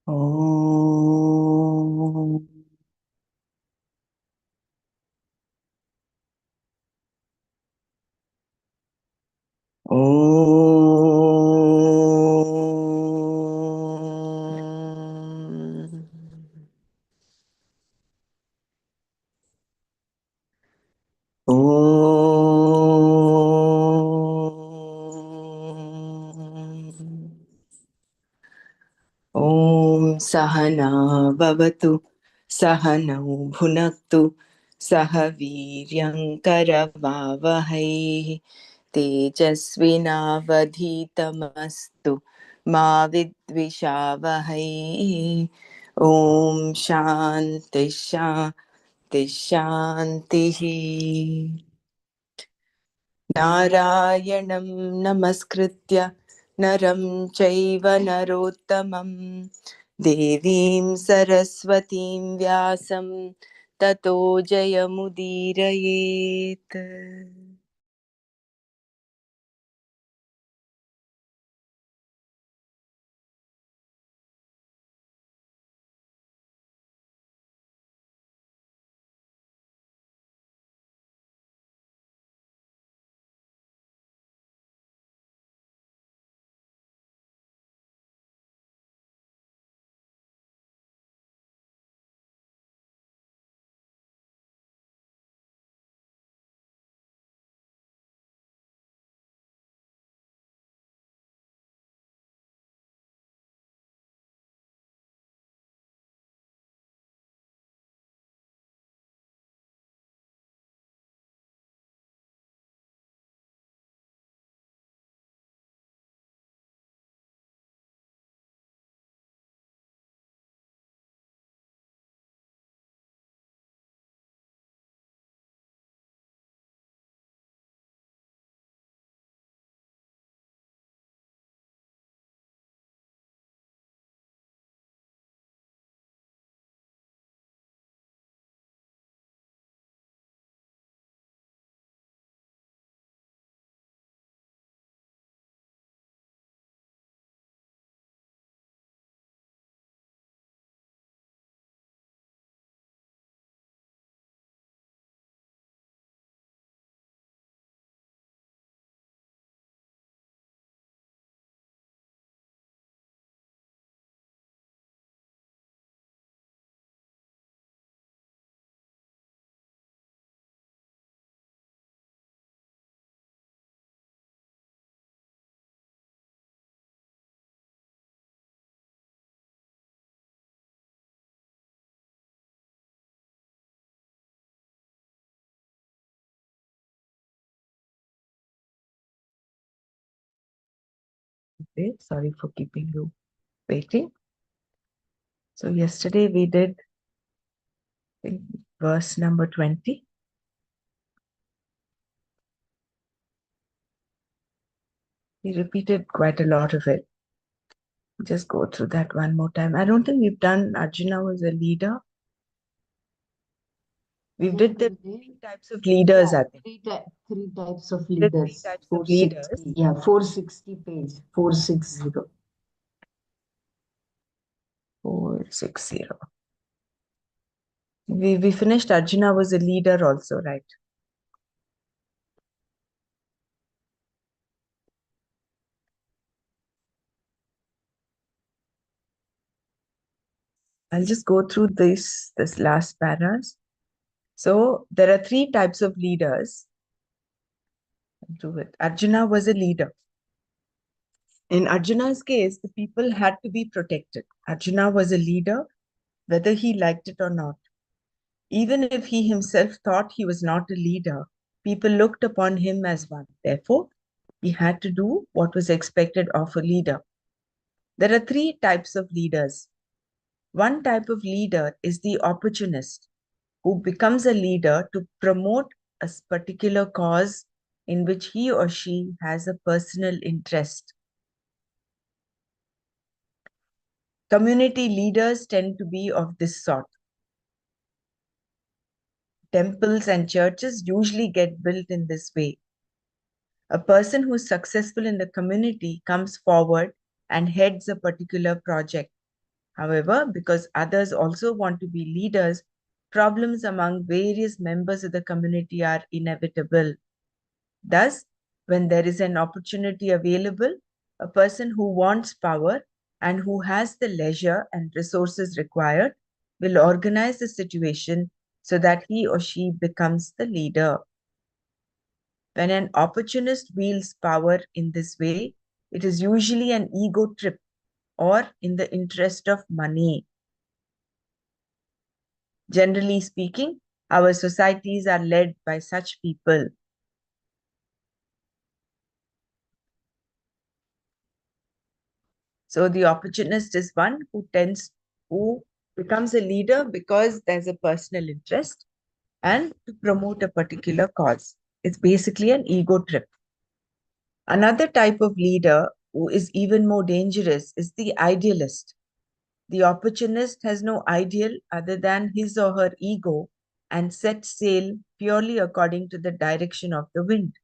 Om. Om. Om. Om Sahana Bhavatu Sahanau Bhunaktu Sahaviryam Karavavahai Tejasvinavadhitamastu Ma Vidvishavahai. Om Shanti Shanti Shanti. नारायणं नमस्कृत्य नरं चैव नरोत्तमं देवीं सरस्वतीं व्यासं ततो जयमुदीरयेत्. Okay, sorry for keeping you waiting. So yesterday we did verse number 20. We repeated quite a lot of it. Just go through that one more time. I don't think we've done Arjuna was a leader. We did the three types of leaders, I think. Three types of The three leaders. types of 460. leaders. Yeah, 460 page. 460. 460. We finished Arjuna was a leader also, right? I'll just go through this last paras. So there are three types of leaders. Arjuna was a leader. In Arjuna's case, the people had to be protected. Arjuna was a leader, whether he liked it or not. Even if he himself thought he was not a leader, people looked upon him as one. Therefore, he had to do what was expected of a leader. There are three types of leaders. One type of leader is the opportunist, who becomes a leader to promote a particular cause in which he or she has a personal interest. Community leaders tend to be of this sort. Temples and churches usually get built in this way. A person who is successful in the community comes forward and heads a particular project. However, because others also want to be leaders, problems among various members of the community are inevitable. Thus, when there is an opportunity available, a person who wants power and who has the leisure and resources required will organize the situation so that he or she becomes the leader. When an opportunist wields power in this way, it is usually an ego trip or in the interest of money. Generally speaking, our societies are led by such people. So the opportunist is one who becomes a leader because there's a personal interest and to promote a particular cause. It's basically an ego trip. Another type of leader who is even more dangerous is the idealist. The opportunist has no ideal other than his or her ego and sets sail purely according to the direction of the wind.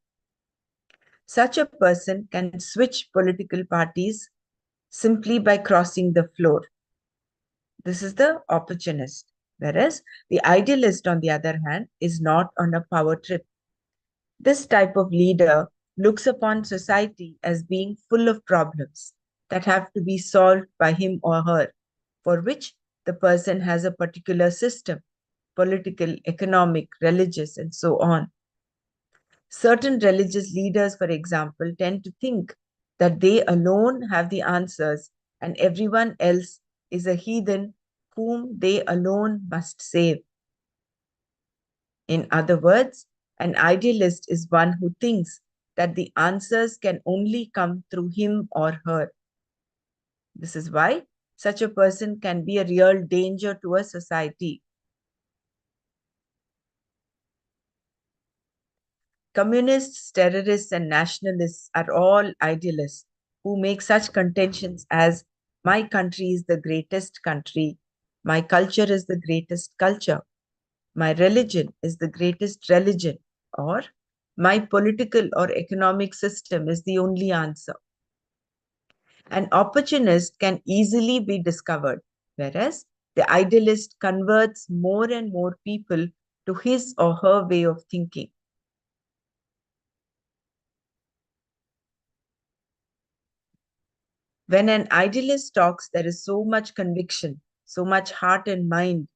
Such a person can switch political parties simply by crossing the floor. This is the opportunist. Whereas the idealist, on the other hand, is not on a power trip. This type of leader looks upon society as being full of problems that have to be solved by him or her, for which the person has a particular system, political, economic, religious, and so on. Certain religious leaders, for example, tend to think that they alone have the answers and everyone else is a heathen whom they alone must save. In other words, an idealist is one who thinks that the answers can only come through him or her. This is why such a person can be a real danger to a society. Communists, terrorists, and nationalists are all idealists who make such contentions as my country is the greatest country, my culture is the greatest culture, my religion is the greatest religion, or my political or economic system is the only answer. An opportunist can easily be discovered, whereas the idealist converts more and more people to his or her way of thinking. When an idealist talks, there is so much conviction, so much heart and mind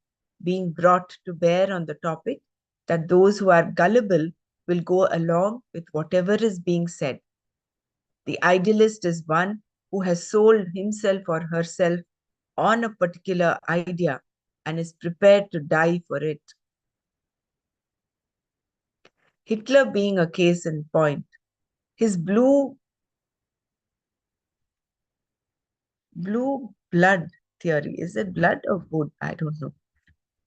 being brought to bear on the topic that those who are gullible will go along with whatever is being said. The idealist is one who has sold himself or herself on a particular idea and is prepared to die for it. Hitler being a case in point, his blue blood theory, is it blood or wood? I don't know.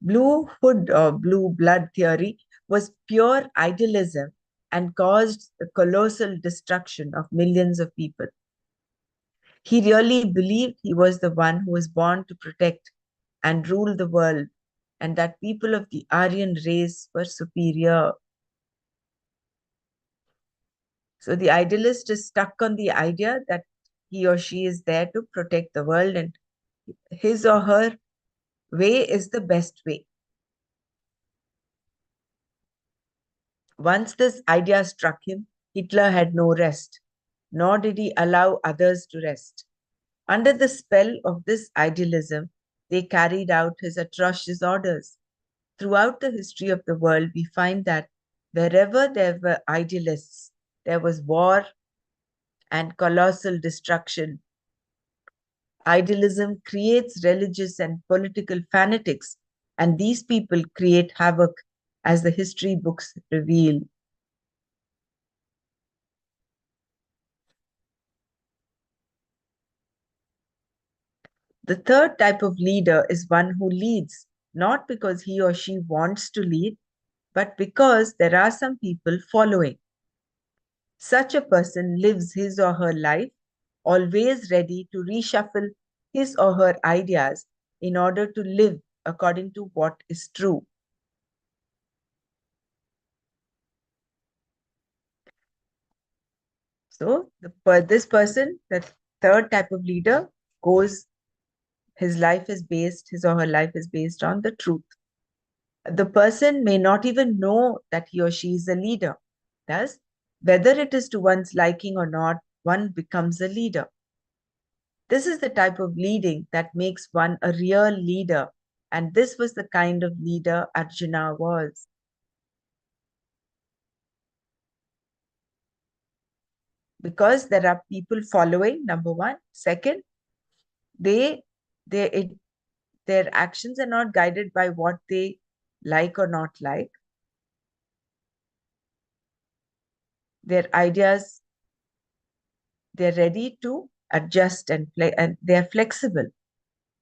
Blue hood or blue blood theory was pure idealism and caused the colossal destruction of millions of people. He really believed he was the one who was born to protect and rule the world, and that people of the Aryan race were superior. So the idealist is stuck on the idea that he or she is there to protect the world and his or her way is the best way. Once this idea struck him, Hitler had no rest, nor did he allow others to rest. Under the spell of this idealism, they carried out his atrocious orders. Throughout the history of the world, we find that wherever there were idealists, there was war and colossal destruction. Idealism creates religious and political fanatics, and these people create havoc, as the history books reveal. The third type of leader is one who leads, not because he or she wants to lead, but because there are some people following. Such a person lives his or her life, always ready to reshuffle his or her ideas in order to live according to what is true. So this person, the third type of leader, goes His or her life is based on the truth. The person may not even know that he or she is a leader. Thus, whether it is to one's liking or not, one becomes a leader. This is the type of leading that makes one a real leader. And this was the kind of leader Arjuna was. Because there are people following, number one. Second, they, they, their actions are not guided by what they like or not like. Their ideas, they're ready to adjust and play, and they're flexible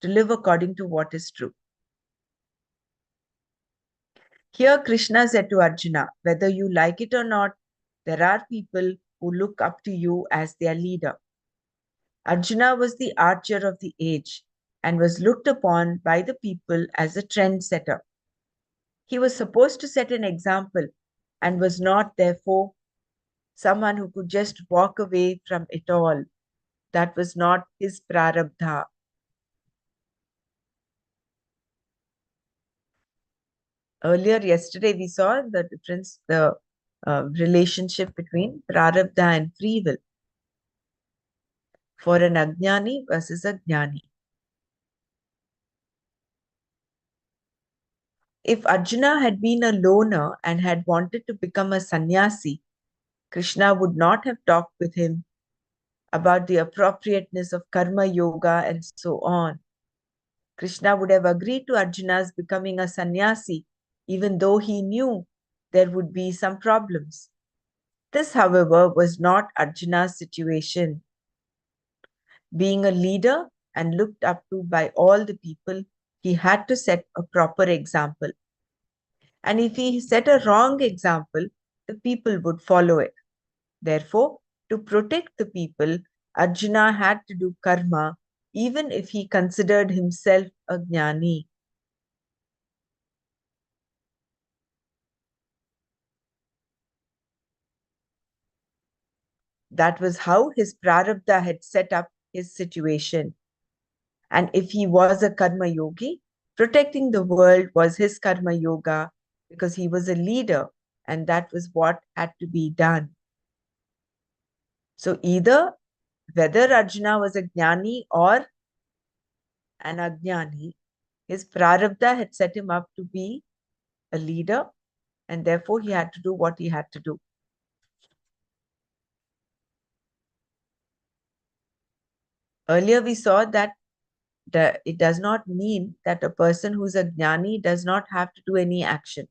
to live according to what is true. Here, Krishna said to Arjuna, whether you like it or not, there are people who look up to you as their leader. Arjuna was the archer of the age and was looked upon by the people as a trendsetter. He was supposed to set an example and was not, therefore, someone who could just walk away from it all. That was not his prarabdha. Earlier, yesterday, we saw the difference, the relationship between prarabdha and free will for an ajnani versus a jnani. If Arjuna had been a loner and had wanted to become a sannyasi, Krishna would not have talked with him about the appropriateness of karma yoga and so on. Krishna would have agreed to Arjuna's becoming a sannyasi, even though he knew there would be some problems. This, however, was not Arjuna's situation. Being a leader and looked up to by all the people, he had to set a proper example. And if he set a wrong example, the people would follow it. Therefore, to protect the people, Arjuna had to do karma, even if he considered himself a jnani. That was how his prarabdha had set up his situation. And if he was a karma yogi, protecting the world was his karma yoga because he was a leader and that was what had to be done. So either whether Arjuna was a jnani or an ajnani, his prarabdha had set him up to be a leader and therefore he had to do what he had to do. Earlier we saw that it does not mean that a person who's a jnani does not have to do any action.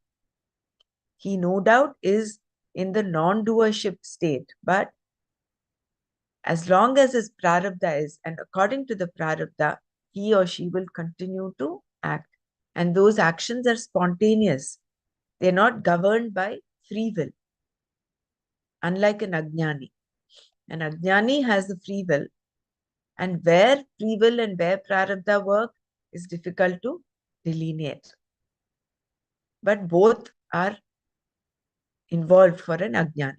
He no doubt is in the non-doership state, but as long as his prarabdha is, and according to the prarabdha, he or she will continue to act. And those actions are spontaneous. They're not governed by free will, unlike an ajnani. An ajnani has the free will, and where free will and where prarabdha work is difficult to delineate. But both are involved for an ajnani.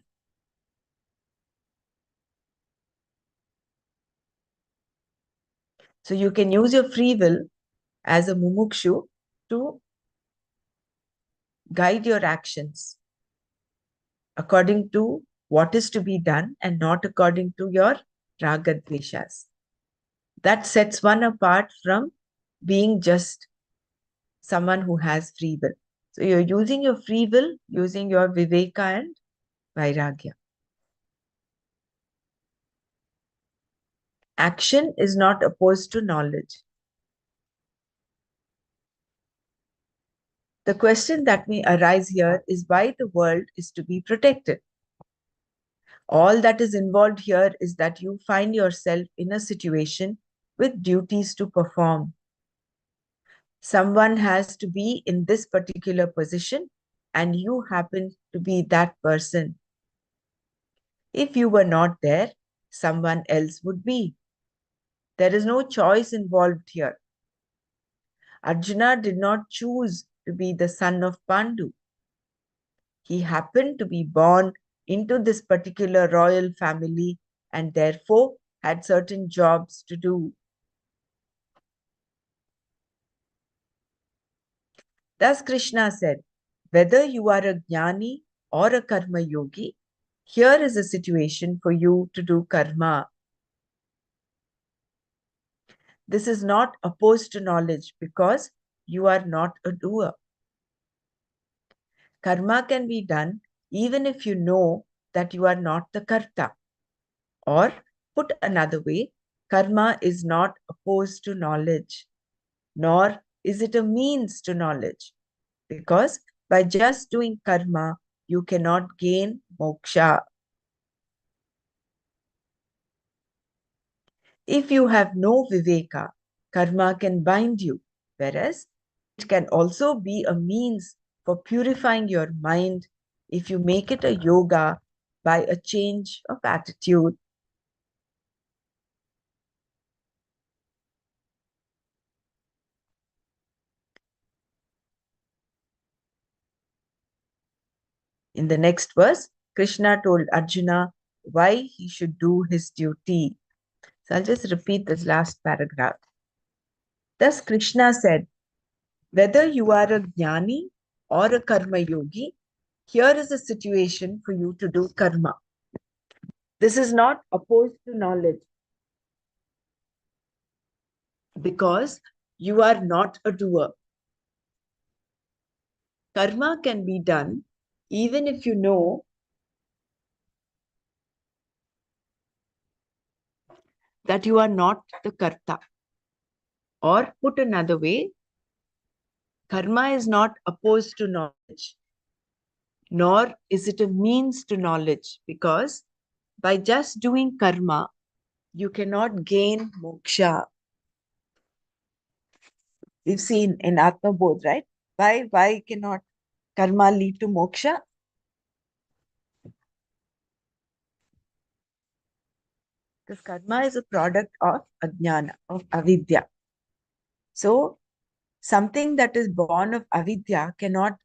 So you can use your free will as a mumukshu to guide your actions according to what is to be done and not according to your ragadveshas. That sets one apart from being just someone who has free will. So you're using your free will, using your viveka and vairagya. Action is not opposed to knowledge. The question that may arise here is why the world is to be protected. All that is involved here is that you find yourself in a situation with duties to perform. Someone has to be in this particular position, and you happen to be that person. If you were not there, someone else would be. There is no choice involved here. Arjuna did not choose to be the son of Pandu. He happened to be born into this particular royal family and therefore had certain jobs to do. Thus Krishna said, whether you are a jnani or a karma yogi, here is a situation for you to do karma. This is not opposed to knowledge because you are not a doer. Karma can be done even if you know that you are not the karta. Or, put another way, karma is not opposed to knowledge, nor is it a means to knowledge, because by just doing karma, you cannot gain moksha. If you have no viveka, karma can bind you, whereas it can also be a means for purifying your mind if you make it a yoga by a change of attitude. In the next verse, Krishna told Arjuna why he should do his duty. So I'll just repeat this last paragraph. Thus Krishna said, whether you are a jnani or a karma yogi, here is a situation for you to do karma. This is not opposed to knowledge because you are not a doer. Karma can be done even if you know that you are not the karta. Or put another way, karma is not opposed to knowledge, nor is it a means to knowledge, because by just doing karma, you cannot gain moksha. We've seen in Atma Bodh, right? Why cannot karma lead to moksha? Because karma is a product of ajnana, of avidya. So something that is born of avidya cannot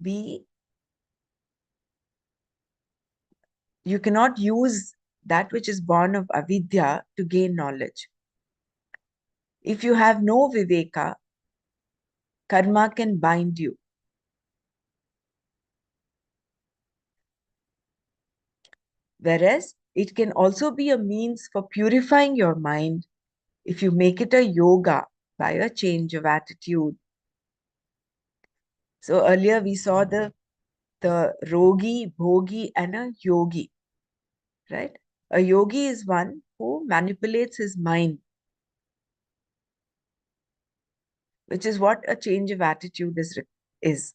be, you cannot use that which is born of avidya to gain knowledge. If you have no viveka, karma can bind you. Whereas it can also be a means for purifying your mind if you make it a yoga by a change of attitude. So earlier we saw the rogi, bhogi, and a yogi, right? A yogi is one who manipulates his mind, which is what a change of attitude is.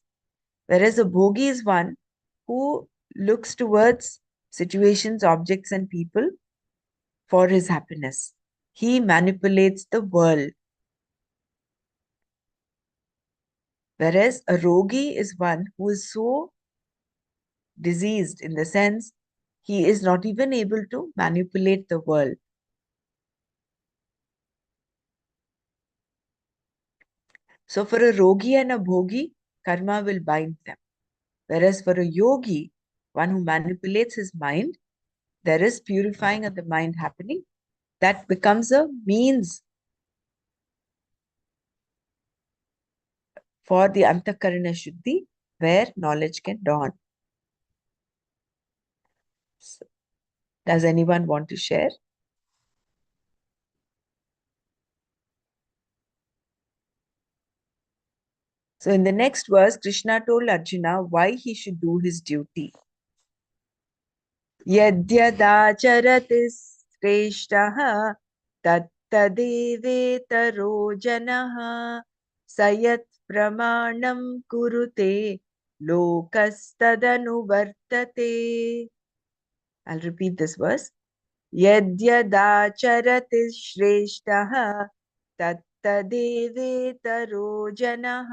Whereas a bhogi is one who looks towards situations, objects, and people for his happiness. He manipulates the world. Whereas a rogi is one who is so diseased in the sense he is not even able to manipulate the world. So for a rogi and a bhogi, karma will bind them. Whereas for a yogi, one who manipulates his mind, there is purifying of the mind happening. That becomes a means for the antakarana shuddhi, where knowledge can dawn. So, does anyone want to share? So in the next verse, Krishna told Arjuna why he should do his duty. यद्यदाचरति श्रेष्ठः तत्तदेवेतरो जनः स यत् प्रमाणं कुरुते लोकस्तदनुवर्तते. I'll repeat this verse. यद्यदाचरति श्रेष्ठः तत्तदेवेतरो जनः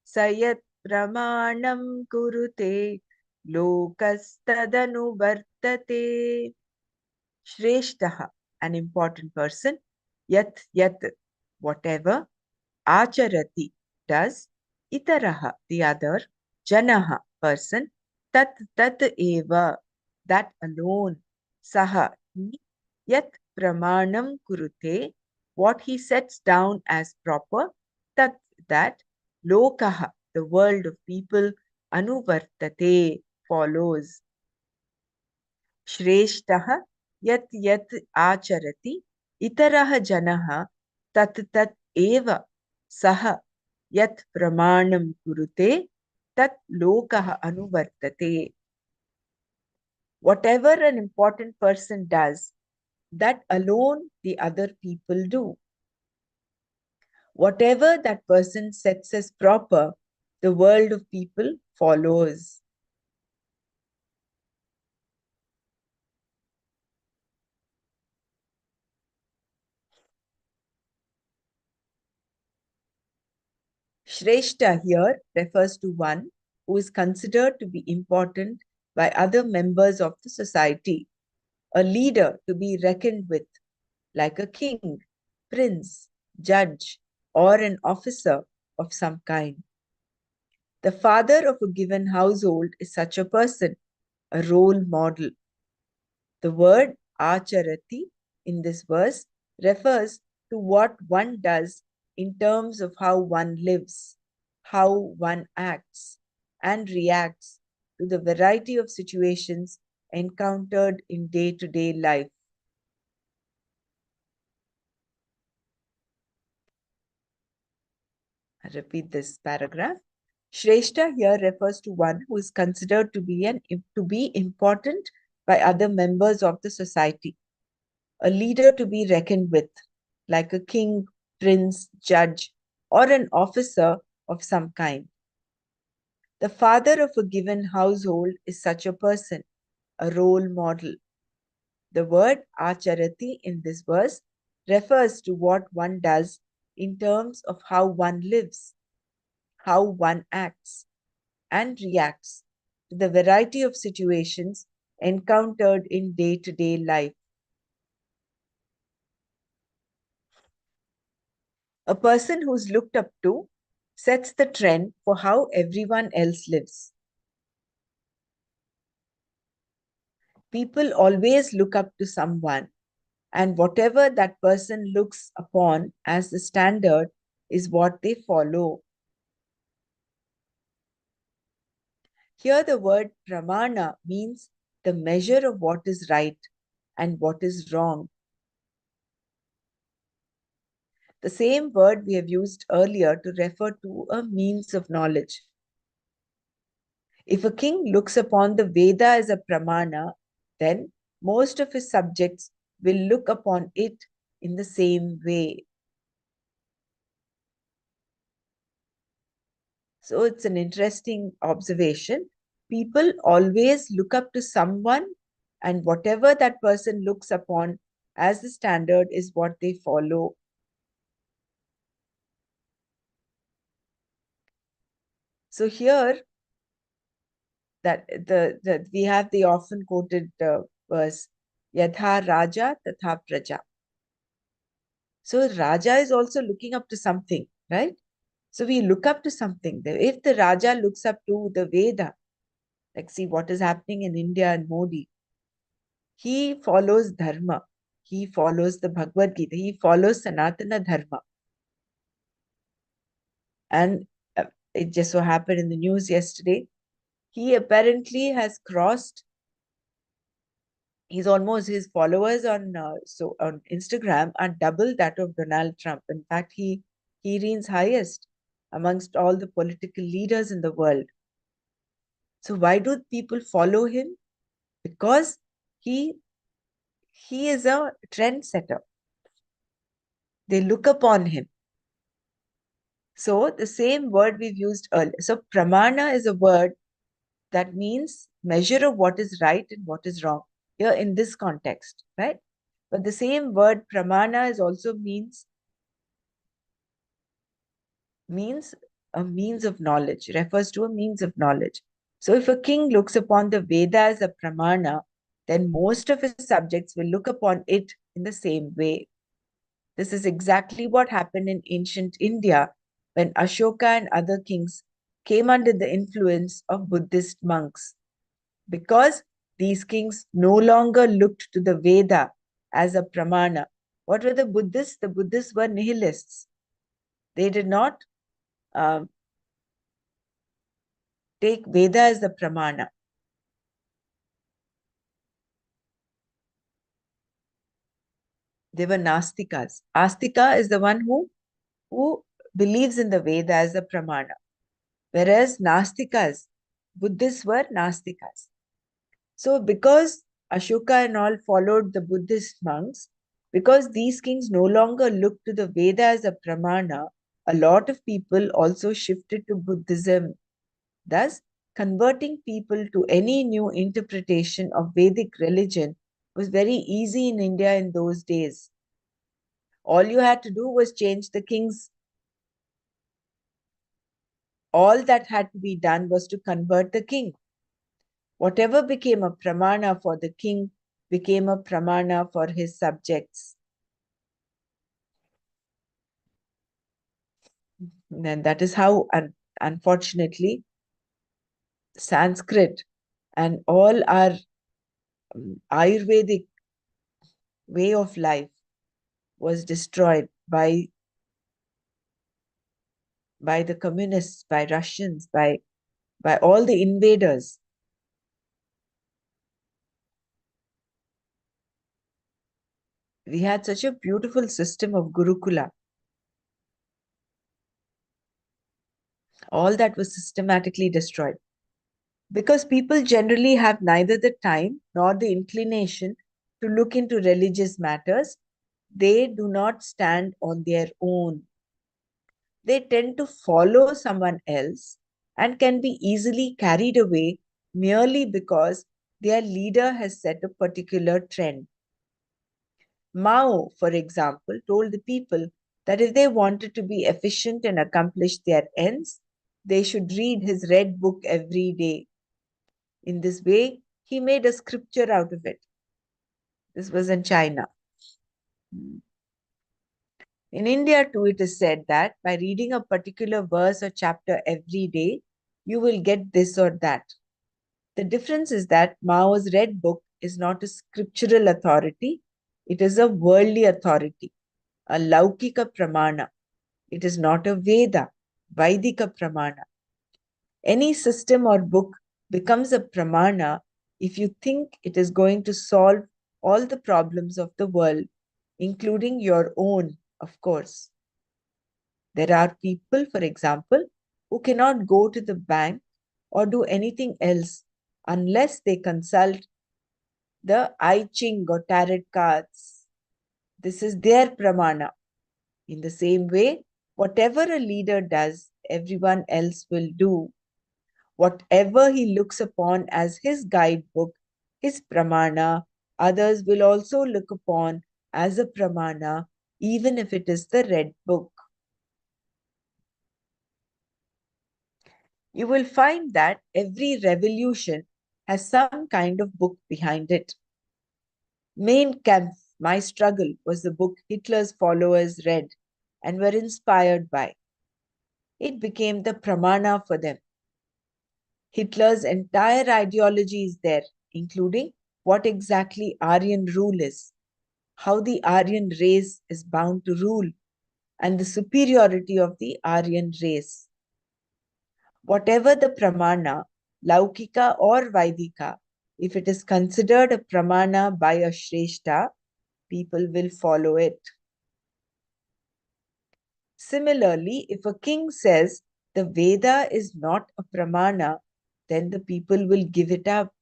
स यत् प्रमाणं कुरुते lokastadanuvartate. Shreshtaha, an important person. Yat, whatever. Acharati, does. Itaraha, the other. Janaha, person. Tat eva, that alone. Saha, he. Yat pramanam kurute, what he sets down as proper. Tat, that. Lokaha, the world of people, anuvartate, follows. Shreshtaha yat yat acharati itaraha janaha tat tat eva saha yat pramanam kurute tat lokaha anuvartate. Whatever an important person does, that alone the other people do. Whatever that person sets as proper, the world of people follows. Shrestha here refers to one who is considered to be important by other members of the society, a leader to be reckoned with, like a king, prince, judge, or an officer of some kind. The father of a given household is such a person, a role model. The word acharati in this verse refers to what one does in terms of how one lives, how one acts, and reacts to the variety of situations encountered in day-to-day life. I repeat this paragraph. Shrestha here refers to one who is considered to be important by other members of the society, a leader to be reckoned with, like a king, prince, judge, or an officer of some kind. The father of a given household is such a person, a role model. The word acharati in this verse refers to what one does in terms of how one lives, how one acts, and reacts to the variety of situations encountered in day-to-day life. A person who's looked up to sets the trend for how everyone else lives. People always look up to someone, and whatever that person looks upon as the standard is what they follow. Here, the word pramana means the measure of what is right and what is wrong. The same word we have used earlier to refer to a means of knowledge. If a king looks upon the Veda as a pramana, then most of his subjects will look upon it in the same way. So it's an interesting observation. People always look up to someone, and whatever that person looks upon as the standard is what they follow. So here, that we have the often quoted verse, Yatha Raja Tatha Praja. So Raja is also looking up to something, right? So we look up to something. If the Raja looks up to the Veda, like see what is happening in India and Modi, he follows Dharma. He follows the Bhagavad Gita. He follows Sanatana Dharma. And it just so happened in the news yesterday, he apparently has crossed, his followers on on Instagram are double that of Donald Trump. In fact, he reigns highest amongst all the political leaders in the world. So why do people follow him? Because he he is a trendsetter. They look upon him. So the same word we've used earlier. So pramana is a word that means measure of what is right and what is wrong here in this context, right? But the same word pramana is also means a means of knowledge, refers to a means of knowledge. So if a king looks upon the Veda as a pramana, then most of his subjects will look upon it in the same way. This is exactly what happened in ancient India when Ashoka and other kings came under the influence of Buddhist monks. Because these kings no longer looked to the Veda as a pramana. What were the Buddhists? The Buddhists were nihilists. They did not Take Veda as the pramana. They were Nastikas. Astika is the one who believes in the Veda as the pramana, whereas Nastikas, Buddhists were Nastikas. So, because Ashoka and all followed the Buddhist monks, because these kings no longer looked to the Veda as a pramana, a lot of people also shifted to Buddhism. Thus, converting people to any new interpretation of Vedic religion was very easy in India in those days. All you had to do was change the king's. All that had to be done was to convert the king. Whatever became a pramana for the king became a pramana for his subjects. And that is how, unfortunately, Sanskrit and all our Ayurvedic way of life was destroyed by the communists, by Russians, by all the invaders. We had such a beautiful system of Gurukula. All that was systematically destroyed. Because people generally have neither the time nor the inclination to look into religious matters, they do not stand on their own. They tend to follow someone else and can be easily carried away merely because their leader has set a particular trend. Mao, for example, told the people that if they wanted to be efficient and accomplish their ends, they should read his red book every day. In this way, he made a scripture out of it. This was in China. In India, too, it is said that by reading a particular verse or chapter every day, you will get this or that. The difference is that Mao's red book is not a scriptural authority, it is a worldly authority, a Laukika Pramana. It is not a Veda, Vaidika Pramana. Any system or book becomes a Pramana if you think it is going to solve all the problems of the world, including your own, of course. There are people, for example, who cannot go to the bank or do anything else unless they consult the I Ching or tarot cards. This is their pramana. In the same way, whatever a leader does, everyone else will do. Whatever he looks upon as his guidebook, his pramana, others will also look upon as a pramana, even if it is the red book. You will find that every revolution has some kind of book behind it. Mein Kampf, My Struggle, was the book Hitler's followers read and were inspired by. It became the pramana for them. Hitler's entire ideology is there, including what exactly Aryan rule is, how the Aryan race is bound to rule, and the superiority of the Aryan race. Whatever the pramana, Laukika or Vaidika, if it is considered a pramana by a Shrestha, people will follow it. Similarly, if a king says the Veda is not a pramana, then the people will give it up.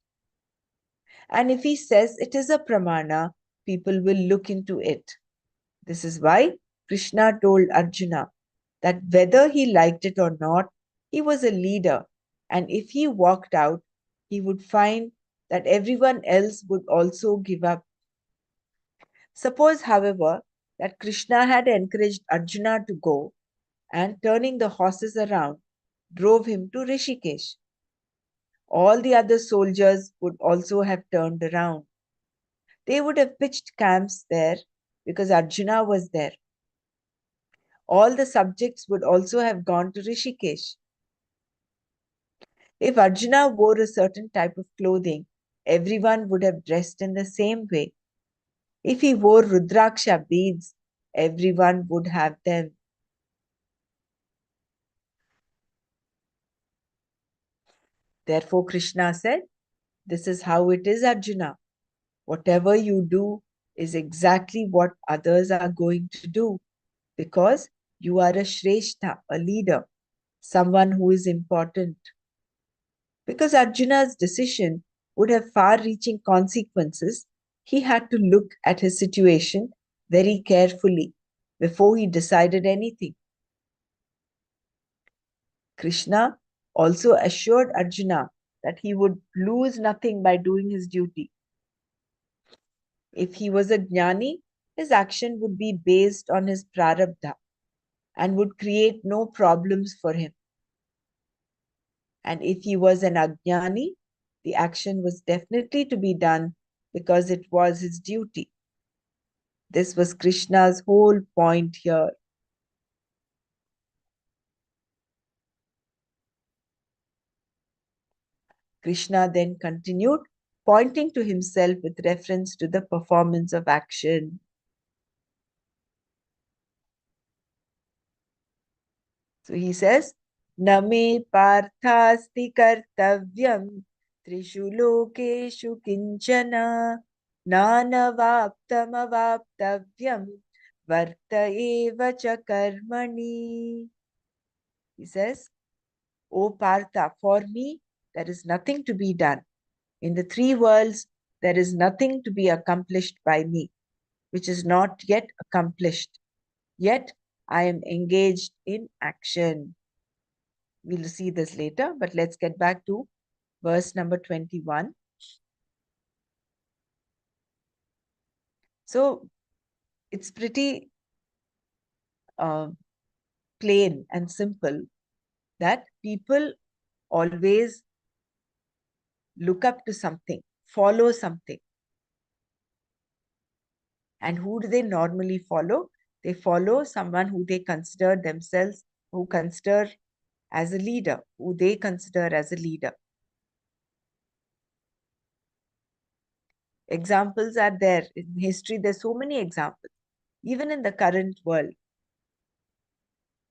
And if he says it is a pramana, people will look into it. This is why Krishna told Arjuna that whether he liked it or not, he was a leader. And if he walked out, he would find that everyone else would also give up. Suppose, however, that Krishna had encouraged Arjuna to go and turning the horses around, drove him to Rishikesh. All the other soldiers would also have turned around. They would have pitched camps there because Arjuna was there. All the subjects would also have gone to Rishikesh. If Arjuna wore a certain type of clothing, everyone would have dressed in the same way. If he wore Rudraksha beads, everyone would have them. Therefore, Krishna said, "This is how it is, Arjuna. Whatever you do is exactly what others are going to do, because you are a Shrestha, a leader, someone who is important." Because Arjuna's decision would have far reaching consequences, he had to look at his situation very carefully before he decided anything. Krishna also assured Arjuna that he would lose nothing by doing his duty. If he was a jnani, his action would be based on his prarabdha and would create no problems for him. And if he was an ajnani, the action was definitely to be done because it was his duty. This was Krishna's whole point here. Krishna then continued, pointing to himself with reference to the performance of action. So he says, Name parthasti kartavyam trishu lokeshu kinchana nanavaptam avaptavyam varta eva cha karmani. He says, O Partha, for me, there is nothing to be done. In the three worlds, there is nothing to be accomplished by me, which is not yet accomplished. Yet, I am engaged in action. We'll see this later, but let's get back to verse number 21. So, it's pretty plain and simple that people always look up to something, follow something. And who do they normally follow? They follow someone who they consider themselves, who consider as a leader, who they consider as a leader. Examples are there in history. There's so many examples. Even in the current world,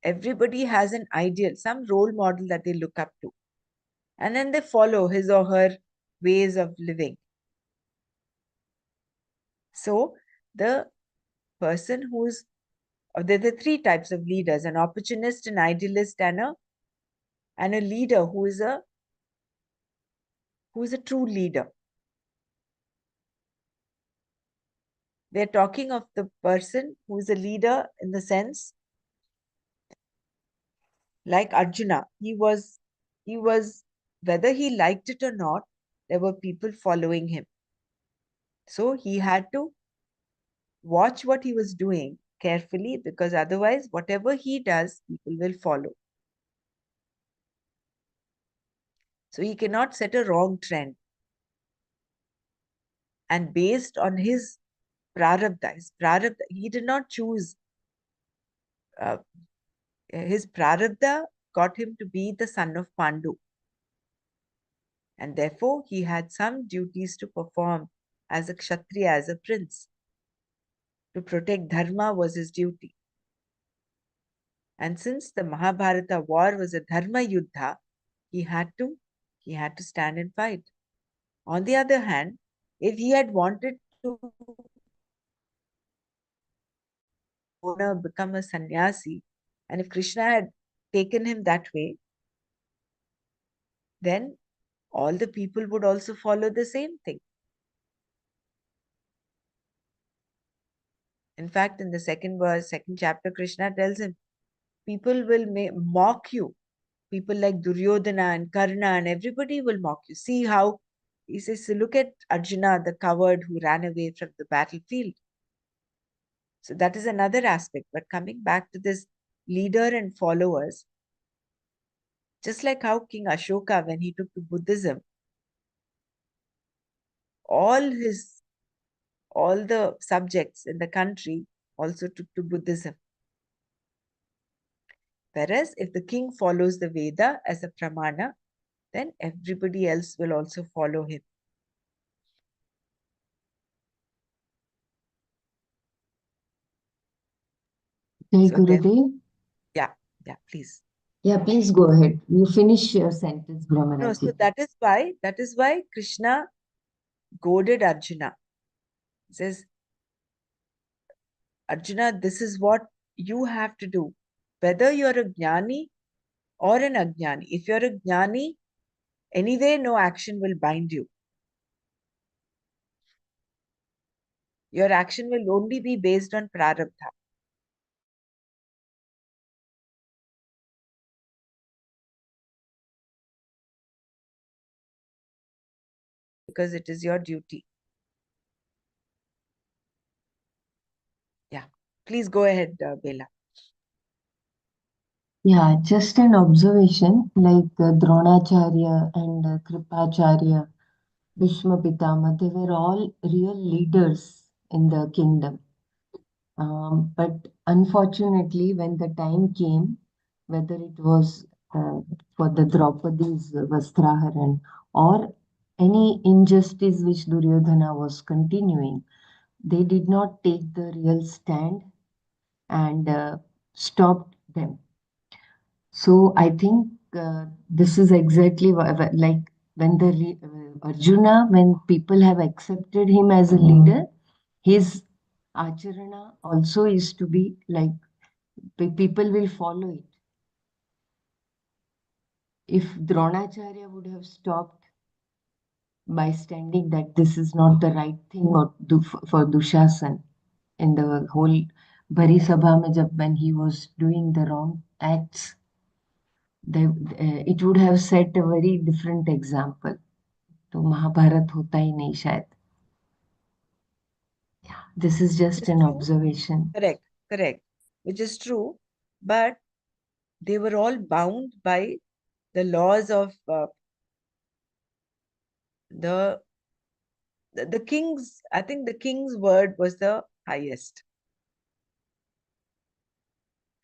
everybody has an ideal, some role model that they look up to. And then they follow his or her ways of living. So the person who's, or there are three types of leaders: an opportunist, an idealist, and a leader who is a true leader. They're talking of the person who is a leader in the sense, like Arjuna, he was, whether he liked it or not, there were people following him. So he had to watch what he was doing carefully, because otherwise, whatever he does, people will follow. So he cannot set a wrong trend. And based on his prarabdha, he did not choose. Uh, his prarabdha got him to be the son of Pandu. And therefore, he had some duties to perform as a kshatriya, as a prince. To protect dharma was his duty. And since the Mahabharata war was a dharma yuddha, he had to stand and fight. On the other hand, if he had wanted to become a sannyasi, and if Krishna had taken him that way, then all the people would also follow the same thing. In fact, in the second verse, second chapter, Krishna tells him, people will mock you. People like Duryodhana and Karna and everybody will mock you. See how, he says, look at Arjuna, the coward who ran away from the battlefield. So that is another aspect. But coming back to this leader and followers, just like how King Ashoka, when he took to Buddhism, all the subjects in the country also took to Buddhism. Whereas if the king follows the Veda as a pramana, then everybody else will also follow him. Jai So then, Gurudev. yeah, please. Yeah, please go ahead. You finish your sentence, No, Brahmaraj. so that is why Krishna goaded Arjuna. He says, Arjuna, this is what you have to do. Whether you're a jnani or an ajnani. If you're a jnani, anyway, no action will bind you. Your action will only be based on prarabdha. Because it is your duty. Yeah. Please go ahead, Bela. Yeah, just an observation like Dronacharya and Kripacharya, Bhishma Pitama, they were all real leaders in the kingdom. But unfortunately, when the time came, whether it was for the Draupadi's Vastraharan or any injustice which Duryodhana was continuing, they did not take the real stand and stopped them. So I think this is exactly like when Arjuna, when people have accepted him as a leader, his acharana also is to be like people will follow it. If Dronacharya would have stopped by standing that this is not the right thing for Dushasan in the whole Bari Sabha mein when he was doing the wrong acts, it would have set a very different example. तो महाभारत होता ही नहीं शायद. This is just It's an true. observation. Correct, correct. Which is true. But they were all bound by the laws of the the king's. I think the king's word was the highest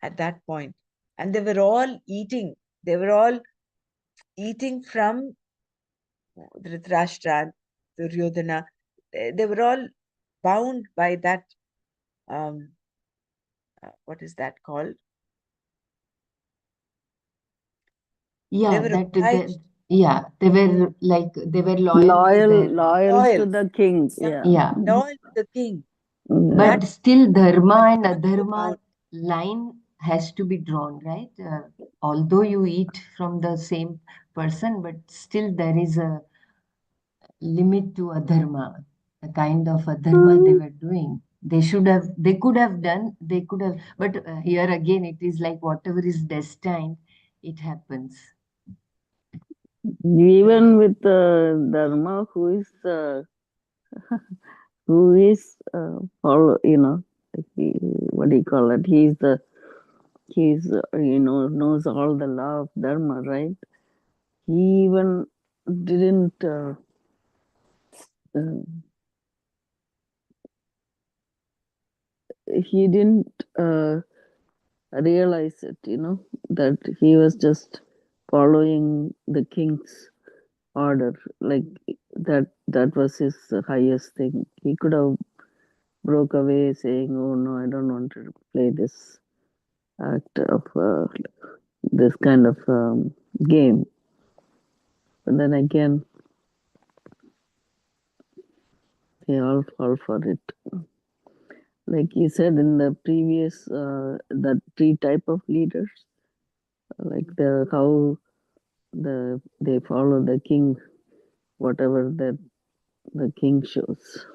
at that point. And they were all eating. They were all eating from Dhritarashtra, Duryodhana. They were all bound by that. Um, what is that called? They Yeah, were that obliged, yeah, they were loyal to their Loyal to loyal, the king. yeah, Yeah. yeah. loyal to the king. Yeah. That But still, that dharma and is what they were adharma bound. line has to be drawn, right? Although you eat from the same person, but still there is a limit to adharma, the kind of adharma they were doing. They could have done, they could have, but here again, it is like whatever is destined, it happens. Even with Dharma, who is follow, he, what do you call it? He's knows all the law of Dharma, right? He even didn't uh, he didn't realize it, that he was just following the king's order, like that was his highest thing. He could have broke away saying, oh no, I don't want to play this act of this kind of game. But then again, they all fall for it. Like you said in the previous, the three type of leaders, like how they follow the king, whatever that the king shows.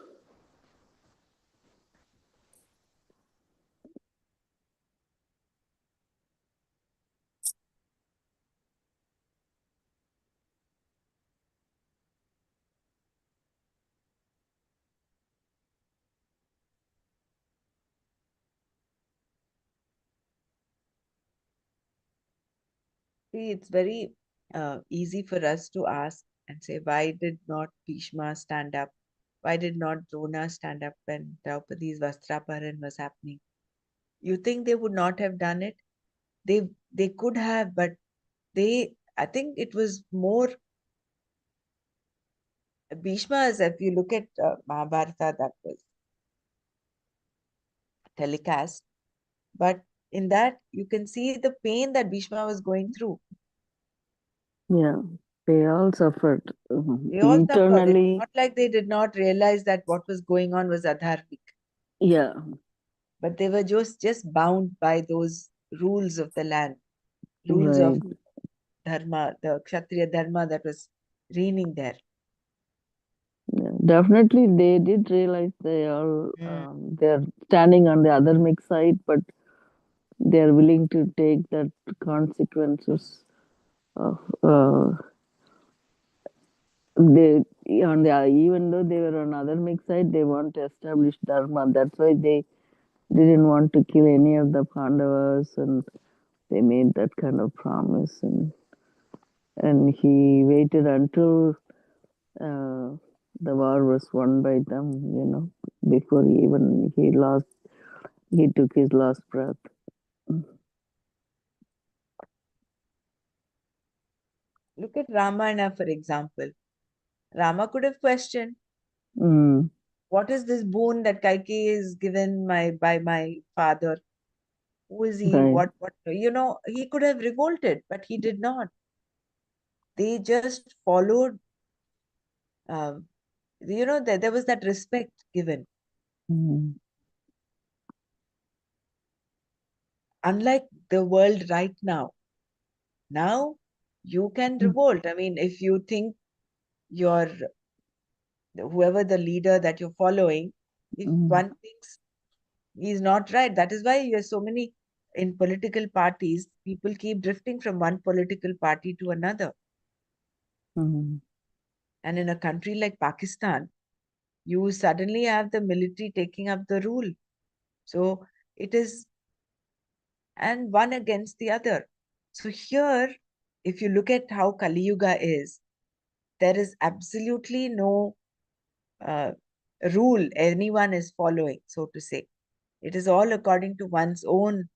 See, it's very easy for us to ask and say, why did not Bhishma stand up? Why did not Drona stand up when Draupadi's Vastraparan was happening? You think they would not have done it? They could have, but I think it was more Bhishma, as if you look at Mahabharata, that was telecast, but in that you can see the pain that Bhishma was going through. Yeah, they all suffered They all suffered. It's internally. not like they did not realize that what was going on was adharmic, Yeah, but they were just bound by those rules of the land, rules of right. dharma, the Kshatriya dharma that was reigning there. Yeah, definitely, they did realize Mm. they're standing on the other mix side, but they're willing to take that consequences of they on the even though they were on other mix side, they want to establish dharma. That's why they didn't want to kill any of the Pandavas, and they made that kind of promise, and he waited until uh, the war was won by them, before he took his last breath. Look at Ramayana, for example. Rama could have questioned, Mm, what is this boon that Kaikeyi is given by my father? Who is he? right. What? He could have revolted, but he did not. They just followed. Um, there was that respect given. Mm, Unlike the world right now you can mm, revolt. I mean, if you think you're whoever the leader that you're following, if mm, one thinks he's not right, that is why you have so many in political parties. People keep drifting from one political party to another. mm, And in a country like Pakistan, you suddenly have the military taking up the rule. So it is, and one against the other. So here, if you look at how Kali Yuga is, there is absolutely no uh, rule anyone is following, so to say. It is all according to one's own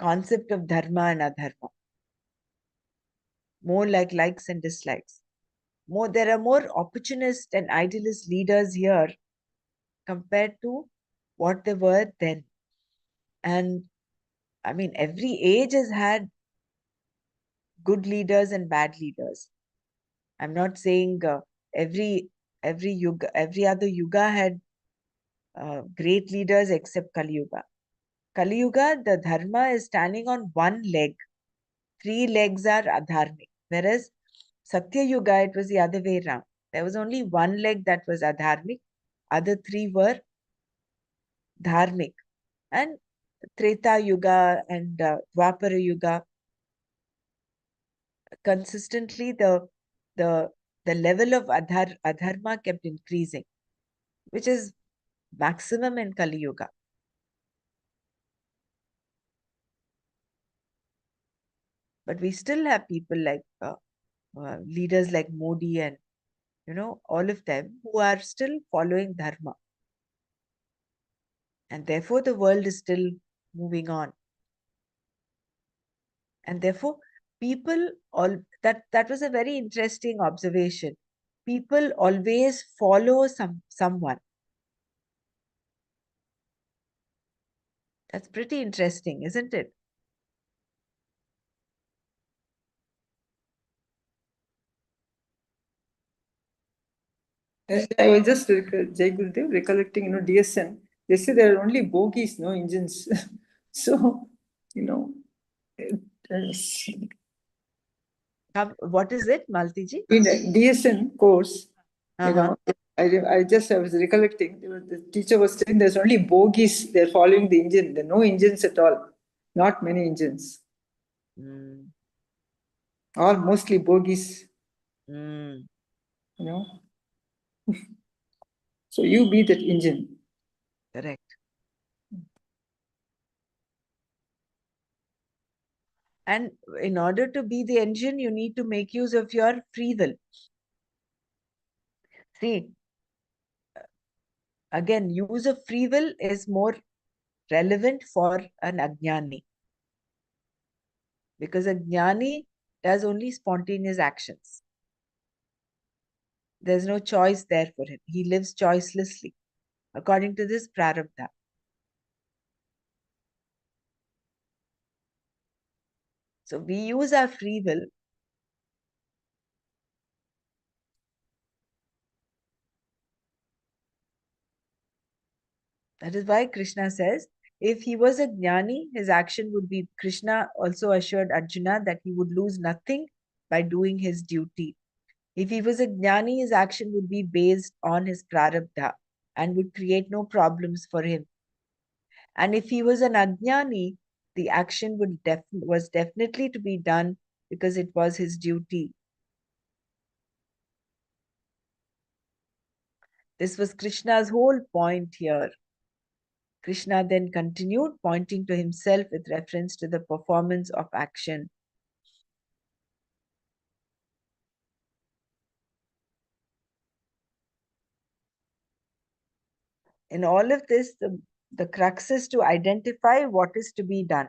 concept of dharma and adharma, more like likes and dislikes. There are more opportunist and idealist leaders here compared to what they were then. And I mean, every age has had good leaders and bad leaders. I'm not saying every yuga, every other yuga had great leaders except Kali Yuga. Kali Yuga, the dharma is standing on one leg. Three legs are adharmic. Whereas Satya Yuga, it was the other way around. There was only one leg that was adharmic. Other three were dharmic. And Treta Yuga and Dwapara Yuga, consistently the the level of adharma kept increasing, which is maximum in Kali Yuga. But we still have people like leaders like Modi and all of them who are still following dharma, and therefore the world is still moving on. And therefore, people all that was a very interesting observation. People always follow someone. That's pretty interesting, isn't it? I was just Jai Gurudev recollecting, DSN. They say there are only bogies, no engines. So, you know, What is it, Maltiji? in a DSN course, Uh-huh. I was recollecting, the teacher was saying there's only bogies, they're following the engine, there are no engines at all, not many engines, Mm, all mostly bogies, mm, you know. So you be that engine. correct. And in order to be the engine, you need to make use of your free will. See, again, use of free will is more relevant for an ajnani, because a jnani does only spontaneous actions. There's no choice there for him. He lives choicelessly according to this prarabdha. So we use our free will. That is why Krishna says, if he was a jnani, his action would be, Krishna also assured Arjuna that he would lose nothing by doing his duty. If he was a jnani, his action would be based on his prarabdha and would create no problems for him. And if he was an ajnani, the action was definitely to be done because it was his duty. This was Krishna's whole point here. Krishna then continued, pointing to himself with reference to the performance of action. In all of this, the crux is to identify what is to be done.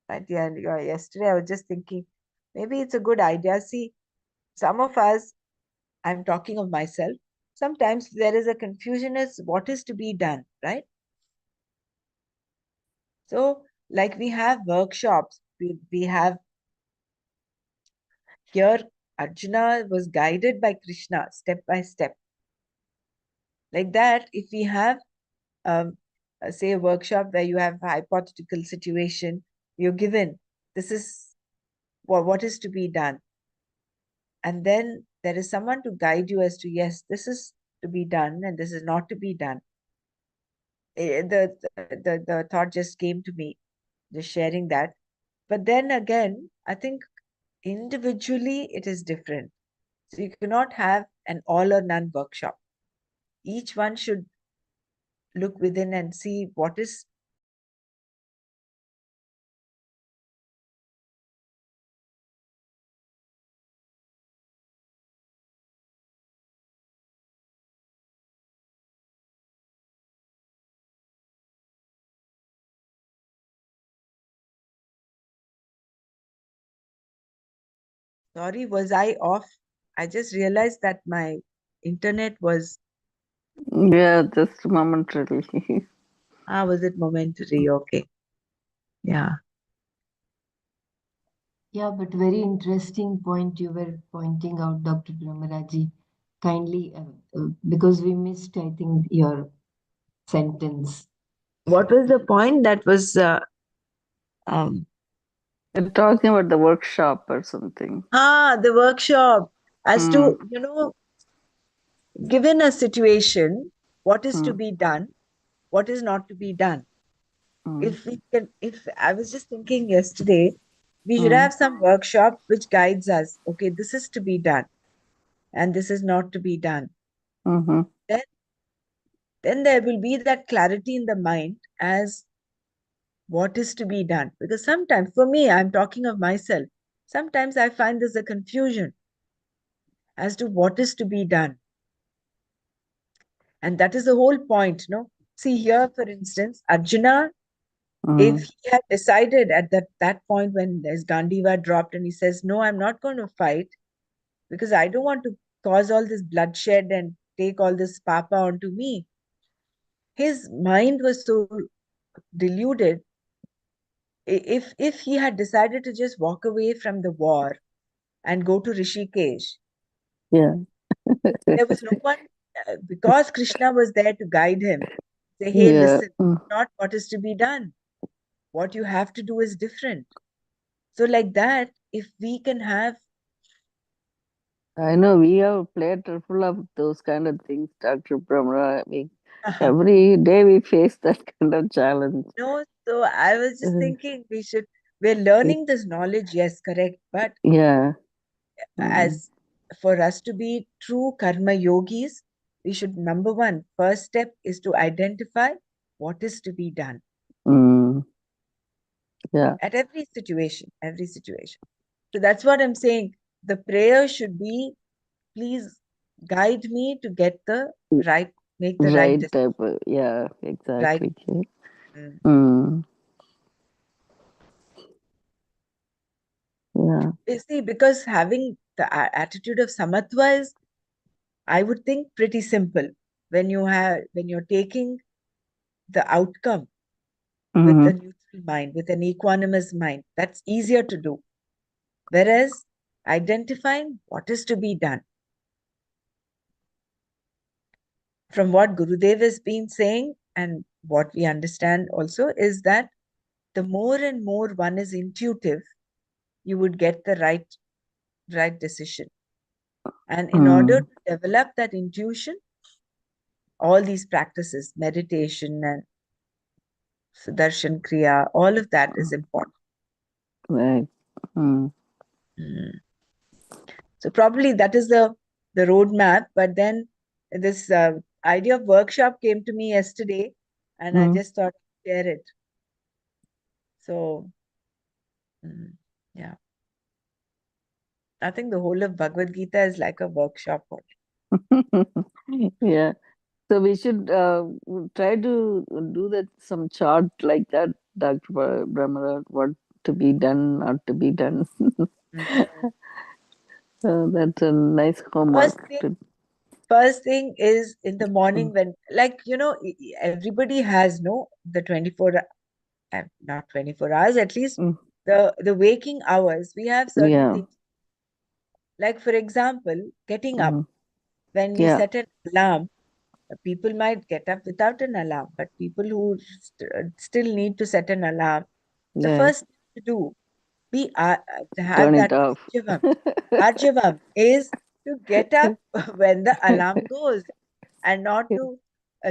Right? Yeah, yesterday I was just thinking, maybe it's a good idea. See, some of us, I'm talking of myself, sometimes there is a confusion as what is to be done, right? So, like we have workshops, we have here, Arjuna was guided by Krishna step by step. Like that, if we have, say, a workshop where you have a hypothetical situation, you're given, this is what is to be done. And then there is someone to guide you as to, yes, this is to be done and this is not to be done. The thought just came to me, just sharing that. But then again, I think individually it is different. So you cannot have an all or none workshop. Each one should look within and see what is sorry, was I off? I just realized that my internet was, Yeah, just momentarily. was it momentary? Okay. Yeah. Yeah, but very interesting point you were pointing out, Dr. Brahmaraji. Kindly, because we missed, I think, your sentence. What was the point that was, um, You're talking about the workshop or something. the workshop as Hmm. to, given a situation, what is to Hmm. be done, what is not to be done. Hmm. If I was just thinking yesterday, we should Hmm. have some workshop which guides us. Okay, this is to be done and this is not to be done. Mm-hmm. Then, then there will be that clarity in the mind as what is to be done. Because sometimes, for me, I'm talking of myself, sometimes I find there's a confusion as to what is to be done. And that is the whole point, no? See here, for instance, Arjuna, Hmm. if he had decided at that point when there's Gandiva dropped and he says, no, I'm not going to fight because I don't want to cause all this bloodshed and take all this papa onto me. His mind was so deluded. If he had decided to just walk away from the war and go to Rishikesh, Yeah. there was no one, because Krishna was there to guide him, say, hey, Yeah. listen, not what is to be done. What you have to do is different. So, like that, if we can have, I know we have played full of those kind of things, Dr. Brahma. Every day we face that kind of challenge. no, so I was just Uh, thinking we're learning this knowledge, yes, correct. But yeah. Mm. as for us to be true karma yogis, we should, number one, first step is to identify what is to be done Mm. Yeah. at every situation, every situation. So that's what I'm saying. The prayer should be, please guide me to get the right, make the right Right decision. type of, yeah, Right. exactly. Yeah. Mm. Mm. Yeah. You see, because having the attitude of samatva is, I would think, pretty simple. When you're taking the outcome with a Mm-hmm. neutral mind, with an equanimous mind, that's easier to do. Whereas identifying what is to be done. From what Gurudev has been saying and what we understand also is that the more and more one is intuitive, you would get the right decision. And in order to develop that intuition, all these practices, meditation and Sudarshan Kriya, all of that is important. Right. Mm. So probably that is the roadmap. But then this idea of workshop came to me yesterday, and I just thought I'd share it. So yeah, I think the whole of Bhagavad Gita is like a workshop. Yeah. So we should try to do that some chart like that, Dr. Brahmara, what to be done, not to be done. Mhm. That's a nice First homework. thing, first thing is in the morning when, like, everybody has the 24, not 24 hours, at least Mm. the waking hours. We have certain Yeah. things, like for example, getting up. When we Yeah. set an alarm, people might get up without an alarm, but people who still need to set an alarm, the Yeah. first thing to do, be to have Turn it that off. arjavam. Arjavam is to get up when the alarm goes and not to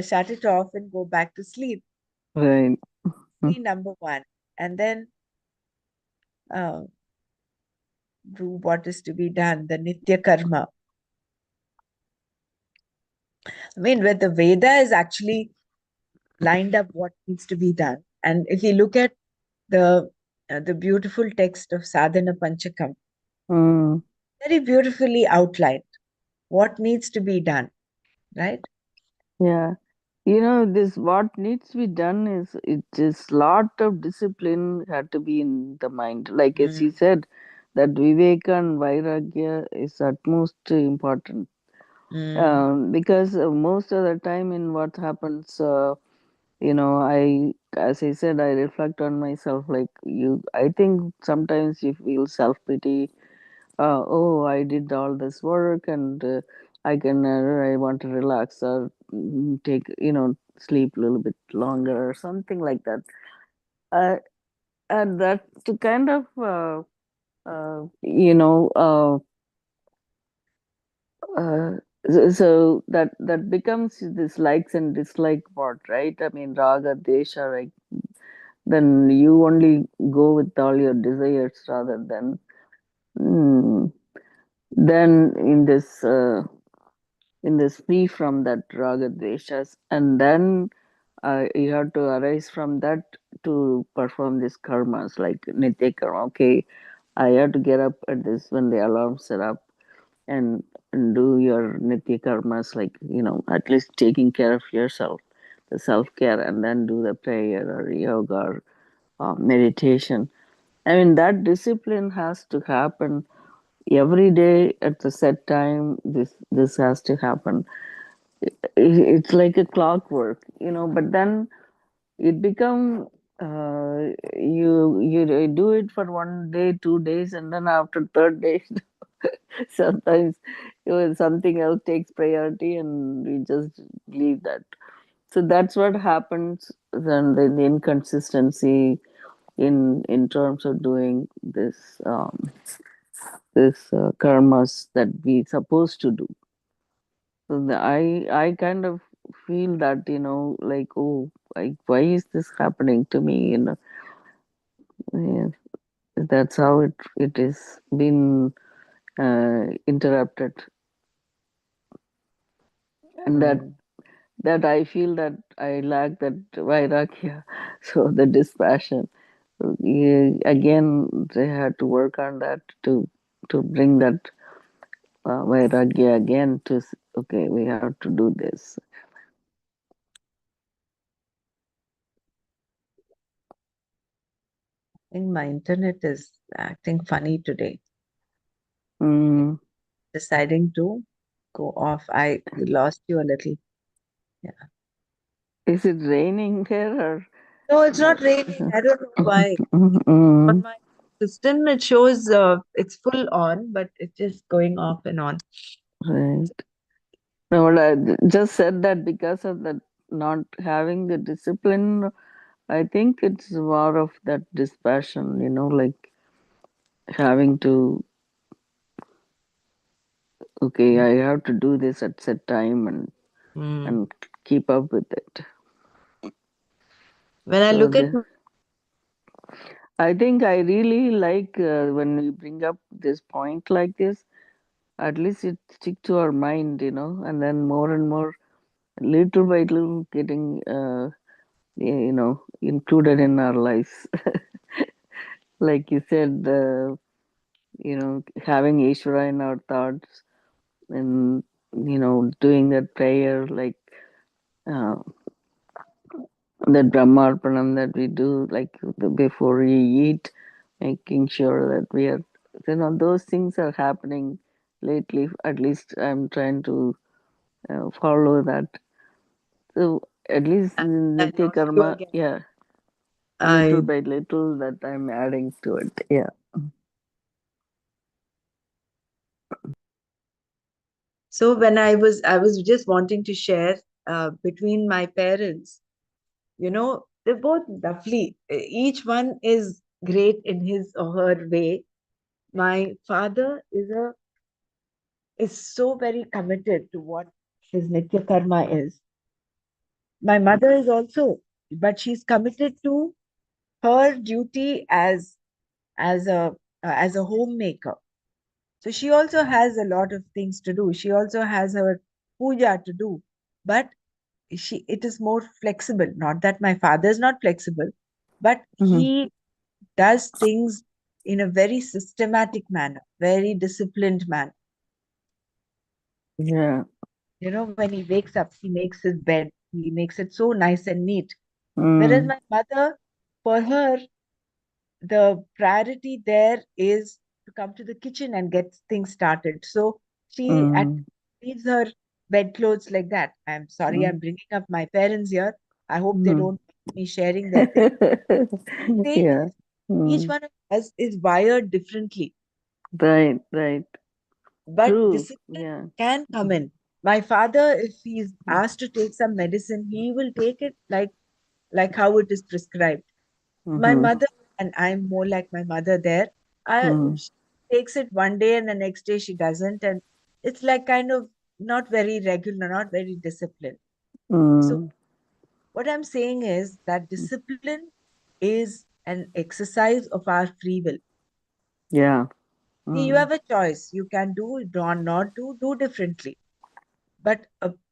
shut it off and go back to sleep. Right. Be number one, and then uh, do what is to be done, the nitya karma. I mean, where the Veda is actually lined up what needs to be done. And if you look at the beautiful text of Sadhana Panchakam, Mm. very beautifully outlined what needs to be done, right? Yeah. This what needs to be done is it is lot of discipline had to be in the mind. Like as you said, that Viveka and Vairagya is utmost important. Because most of the time in what happens, as I said, I reflect on myself. Like I think sometimes you feel self pity. Oh, I did all this work and I want to relax or take, sleep a little bit longer or something like that. Uh, and that to kind of, uh, you know, uh, so that becomes this likes and dislike part, right? I mean, raga, desha, right? Then you only go with all your desires rather than, mm, then in this free from that raga dveshas, and then you have to arise from that to perform these karmas like nitya karma. Okay, I have to get up at this when the alarms are up and, do your nitya karmas, like at least taking care of yourself, the self care, and then do the prayer or yoga or meditation. I mean, that discipline has to happen every day at the set time. This has to happen. It's like a clockwork, but then it become you do it for 1 day, 2 days, and then after third day sometimes something else takes priority and we just leave that. So that's what happens. Then the inconsistency in terms of doing this karmas that we supposed to do. So I kind of feel that, like, oh, like, why is this happening to me? Yeah, that's how it is been interrupted, and that I feel that I lack that vairagya, so the dispassion. So, yeah, again, they had to work on that to bring that vairagya again okay, we have to do this. I think my internet is acting funny today, Mm. deciding to go off. I lost you a little. Yeah. Is it raining here or? No, it's not raining. I don't know why. On Mm. my system, it shows it's full on, but it's just going off and on. Right. No, but I just said that because of that not having the discipline. I think it's more of that dispassion, like having to, okay, I have to do this at set time Mm. and keep up with it. When I So look at I think I really like when we bring up this point like this. At least it stick to our mind, and then more and more, little by little, getting included in our lives. Like you said, having Ishvara in our thoughts and doing that prayer, like uh, the Brahmarpanam that we do, like before we eat, making sure that we are, those things are happening lately. At least I'm trying to follow that. So at least in I Nitya lost you Karma, again. yeah, little I by little that I'm adding to it. Yeah. so when I was just wanting to share between my parents, they're both lovely. Each one is great in his or her way. My father is so very committed to what his Nitya Karma is. My mother is also, but she's committed to her duty as a homemaker. So she also has a lot of things to do. She also has her puja to do, but it is more flexible. Not that my father is not flexible, but Hmm. he does things in a very systematic manner, very disciplined manner. Yeah. When he wakes up, he makes his bed, he makes it so nice and neat. Whereas Mm, my mother, for her, the priority there is to come to the kitchen and get things started. So she mm, leaves her bedclothes like that. I'm sorry, mm, I'm bringing up my parents here. I hope they mm. don't mind me sharing their things. Saying Yeah. is, each Mm. one of us is wired differently, Right, right. but True. discipline Yeah. can come in. My father, if he's asked to take some medicine, he will take it like how it is prescribed. My Mm-hmm. mother, and I'm more like my mother there, Mm, she takes it one day and the next day she doesn't. And it's like kind of not very regular, not very disciplined. So, mm. what I'm saying is that discipline is an exercise of our free will. Yeah. See, you Mm. have a choice. You can do or not do differently. But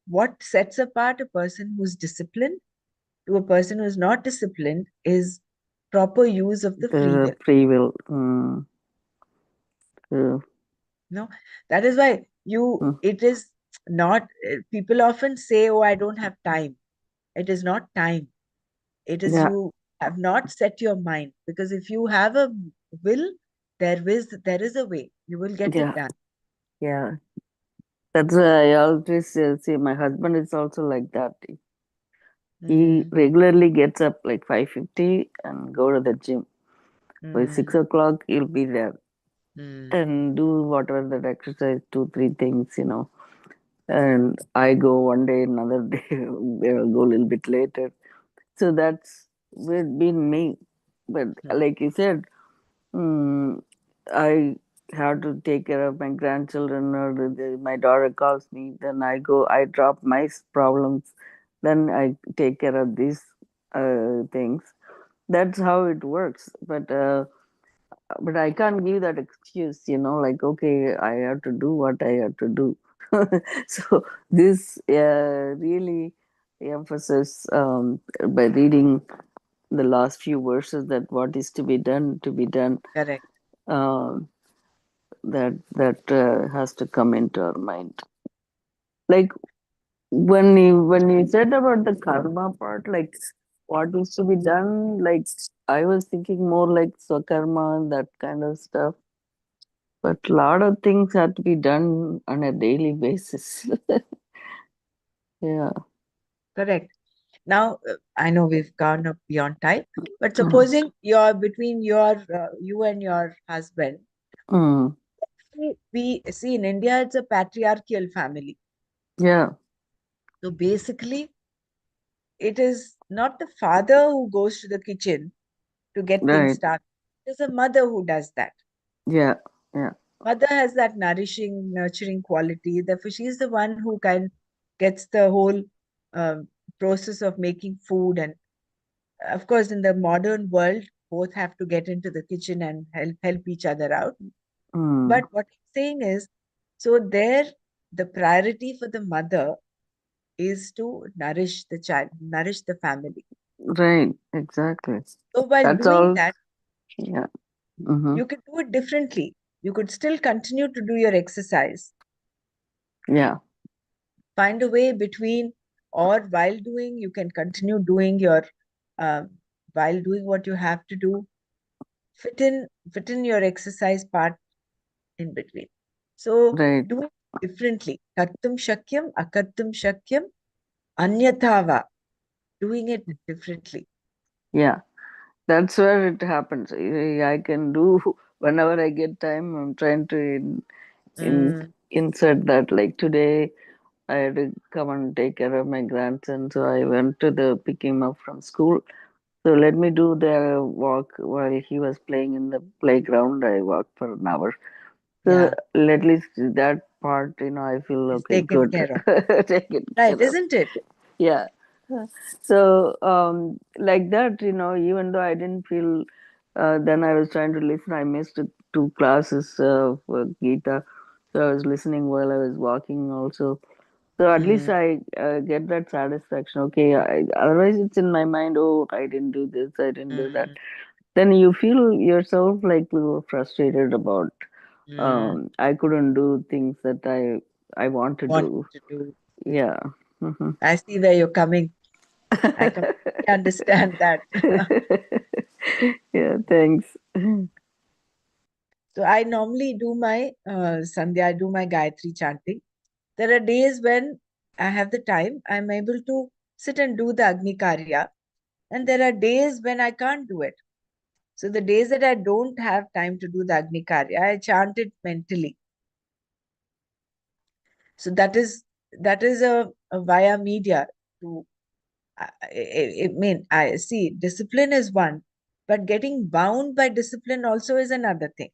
what sets apart a person who's disciplined to a person who's not disciplined is proper use of the free The will. free will. Mm. True. No, that is why Mm. it is not, people often say, oh, I don't have time. It is not time. It is Yeah. you have not set your mind, because if you have a will, there is a way. You will get it Yeah. done. Yeah. That's why I always say my husband is also like that. He Mm, regularly gets up like 5:50 and go to the gym. By mm, 6 o'clock, he'll be there mm. and do whatever that exercise, two, three things. And I go one day, another day, I'll go a little bit later. So that's been me. But Mm. like you said, mm, I have to take care of my grandchildren, or my daughter calls me, then I go, I drop my problems, then I take care of these things. That's how it works. But I can't give that excuse, like, okay, I have to do what I have to do. So this really emphasis by reading the last few verses, that what is to be done, Correct. um, that has to come into our mind. Like when you said about the karma part, like what is to be done, like I was thinking more like swakarma, that kind of stuff. But a lot of things have to be done on a daily basis. Yeah. Correct. Now, I know we've gone up beyond time, but supposing you're between you and your husband, Mm. we see in India, it's a patriarchal family. Yeah, So basically, it is not the father who goes to the kitchen to get things right. started. It's a mother who does that. Yeah, yeah, Mother has that nourishing, nurturing quality. Therefore, she's the one who kind gets the whole um, process of making food. And of course, in the modern world, both have to get into the kitchen and help each other out. But mm. what I'm saying is, so there, the priority for the mother is to nourish the child, nourish the family. Right, exactly. So while That's doing all. that, Yeah. Mm-hmm. you can do it differently. You could still continue to do your exercise. Yeah, Find a way between, or while doing, you can continue doing your, um, while doing what you have to do, fit in your exercise part in between. So right. do it differently. Kartum shakyam, akartum shakyam, anyathava. Doing it differently. Yeah, that's where it happens. I can do whenever I get time. I'm trying to Mm, insert that. Like today, I had to come and take care of my grandson, so I went to the pick him up from school. So let me do the walk while he was playing in the playground. I walked for an hour. So yeah, at least that part, I feel it's okay, taken good, care of. taken Right, care of. isn't it? Yeah. So like that, even though I didn't feel, then I was trying to listen. I missed two classes for Gita, so I was listening while I was walking also. So at least Mm, I get that satisfaction. Okay, otherwise it's in my mind. Oh, I didn't do this. I didn't do that. mm, Then you feel yourself like you were frustrated about. mm. I couldn't do things that I want to Want do. to do. Yeah. Hmm. I see where you're coming. I completely understand that. Yeah. Thanks. So I normally do my Sandhya, I do my Gayatri chanting. There are days when I have the time, I'm able to sit and do the Agni Karya. And there are days when I can't do it. So the days that I don't have time to do the Agni Karya, I chant it mentally. So that is a via media to I mean I see discipline is one, but getting bound by discipline also is another thing.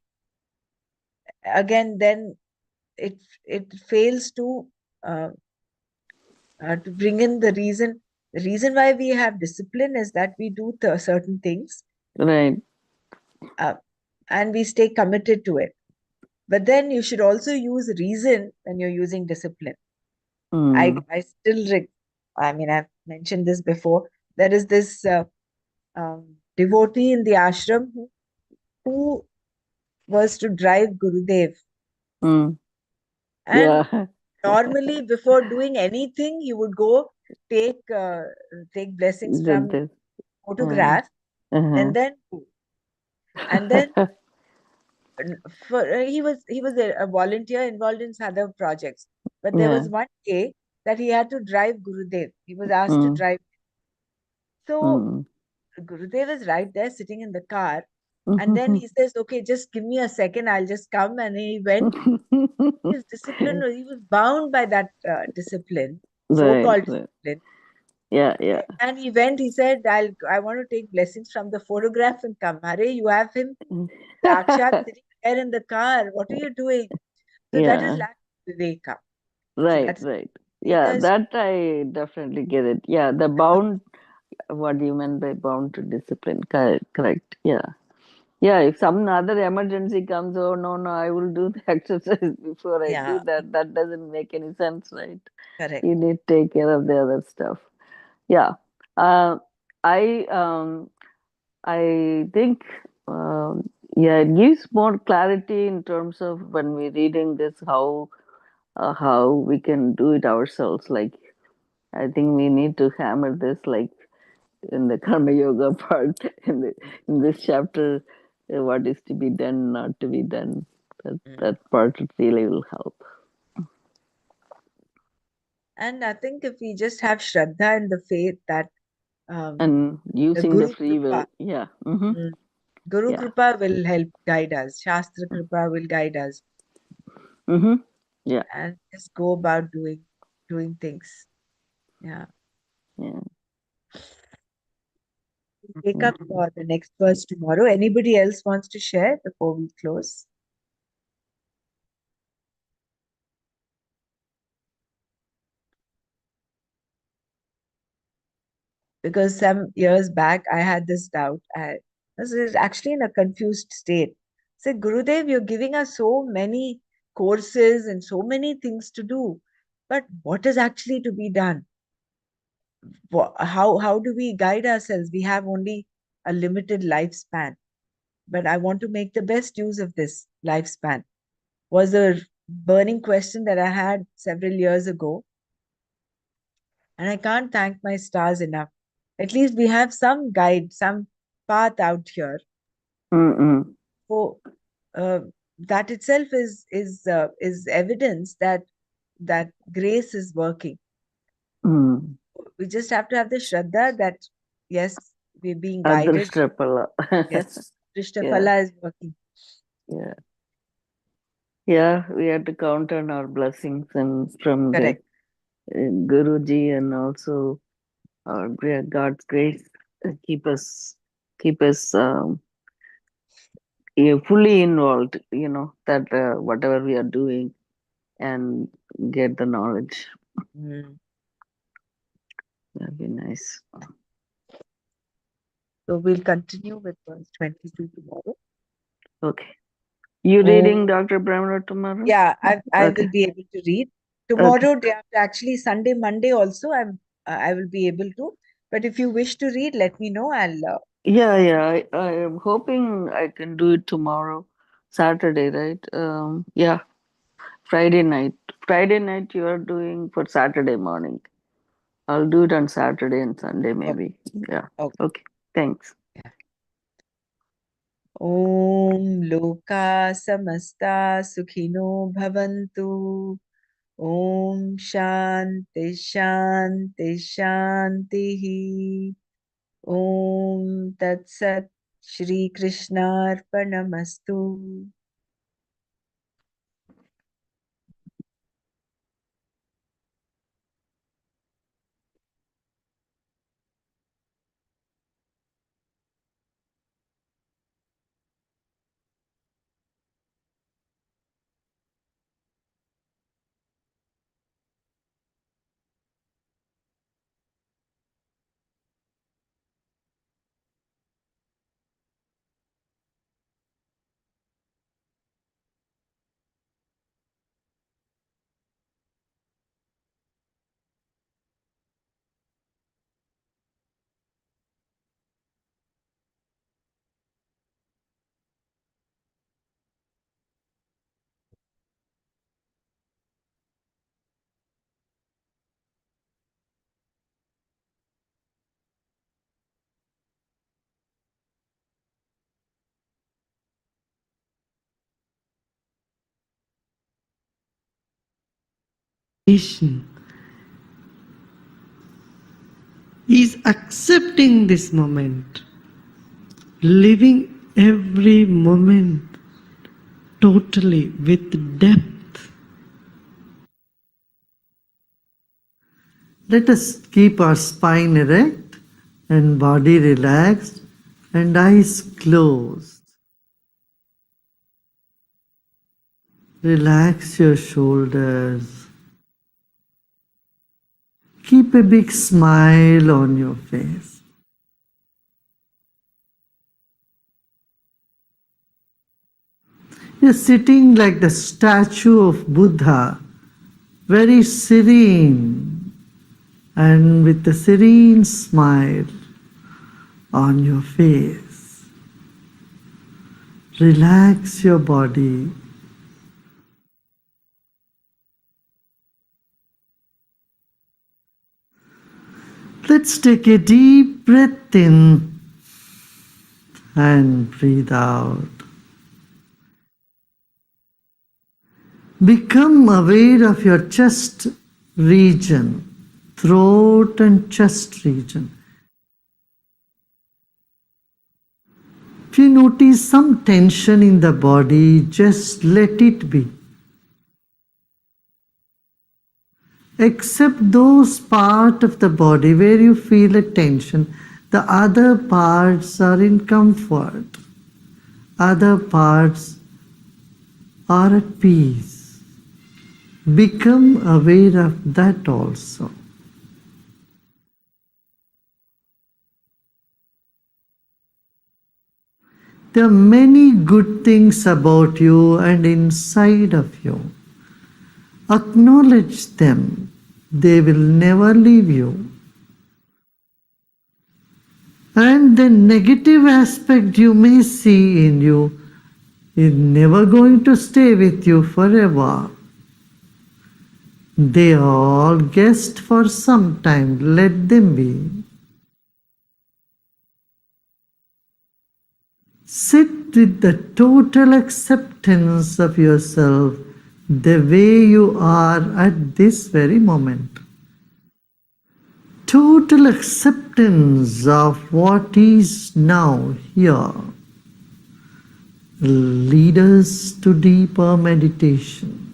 Again, then it fails uh, to bring in the reason. The reason why we have discipline is that we do certain things, Right. uh, and we stay committed to it. But then you should also use reason when you're using discipline. Mm, I still, I mean, I've mentioned this before. There is this devotee in the ashram who was to drive Gurudev. mm. And Yeah. normally, before doing anything, he would go take take blessings Did from this. Uh, photograph uh-huh. and then do. And then for he was a volunteer involved in other projects. But there Yeah. was one day that he had to drive Gurudev. He was asked to Mm, drive. So mm. Gurudev is right there sitting in the car. And then he says, okay, just give me a second. I'll just come. And he went. His discipline, he was bound by that discipline, Right, so-called right. discipline. Yeah, yeah. And he went, he said, I want to take blessings from the photograph and come. Hare, you have him, Sakshat, sitting there in the car. What are you doing? So that is Yeah, lack of Viveka. So right, that's right. Yeah, Viveka is that I definitely get it. Yeah, the bound, what do you mean by bound to discipline? Correct, correct. Yeah. Yeah, if some other emergency comes, oh no, no, I will do the exercise before I do yeah, that. That doesn't make any sense, right? correct. You need to take care of the other stuff. Yeah. Uh, I I think yeah, it gives more clarity in terms of when we're reading this how we can do it ourselves. Like I think we need to hammer this like in the karma yoga part in this chapter, what is to be done, not to be done. That Mm. that part really will help. And I think if we just have Shraddha and the faith that And the using the Guru free will. Kripa, Yeah. Mm-hmm. Guru Yeah. Kripa will help guide us. Shastra Kripa will guide us, Mm-hmm. Yeah. and just go about doing things. Yeah. Yeah. We'll take up the next verse tomorrow. Anybody else wants to share before we close? Because some years back I had this doubt. I was actually in a confused state. I said, Gurudev, you're giving us so many courses and so many things to do, but what is actually to be done? How do we guide ourselves? We have only a limited lifespan, but I want to make the best use of this lifespan. Was a burning question that I had several years ago, and I can't thank my stars enough. At least we have some guide, some path out here. Mm-mm. So that itself is evidence that grace is working. Mm. We just have to have the shraddha that yes, we're being guided. Adrishtrapala. Yes, Yeah. Krishnapala is working. Yeah. Yeah. We have to count on our blessings and from the Correct. Guruji and also our God's grace keep us fully involved. That whatever we are doing and get the knowledge. Mm. That'd be nice. So we'll continue with verse 22 tomorrow. Okay. You Oh, reading Dr. Brahmana tomorrow? yeah, I Okay. will be able to read Okay. tomorrow. Day after, actually Sunday, Monday also. I will be able to. But if you wish to read, let me know. I'll. Yeah. I am hoping I can do it tomorrow, Saturday, right? Yeah, Friday night. Friday night you are doing for Saturday morning. I'll do it on Saturday and Sunday maybe. Yeah. Okay. Okay. Thanks. Om Loka Samasta Sukhino Bhavantu. Om Shanti Shanti Shanti. Om Tat Sat Shri Krishnarpanamastu. is accepting this moment, living every moment totally with depth. Let us keep our spine erect and body relaxed and eyes closed. Relax your shoulders. Keep a big smile on your face. You're sitting like the statue of Buddha, very serene and with a serene smile on your face. Relax your body. Let's take a deep breath in and breathe out. Become aware of your chest region, throat and chest region. If you notice some tension in the body, just let it be. Except those parts of the body where you feel a tension, the other parts are in comfort. Other parts are at peace. Become aware of that also. There are many good things about you and inside of you. Acknowledge them. They will never leave you. And the negative aspect you may see in you is never going to stay with you forever. They are all guests for some time. Let them be. Sit with the total acceptance of yourself the way you are at this very moment. Total acceptance of what is now here. Lead us to deeper meditation.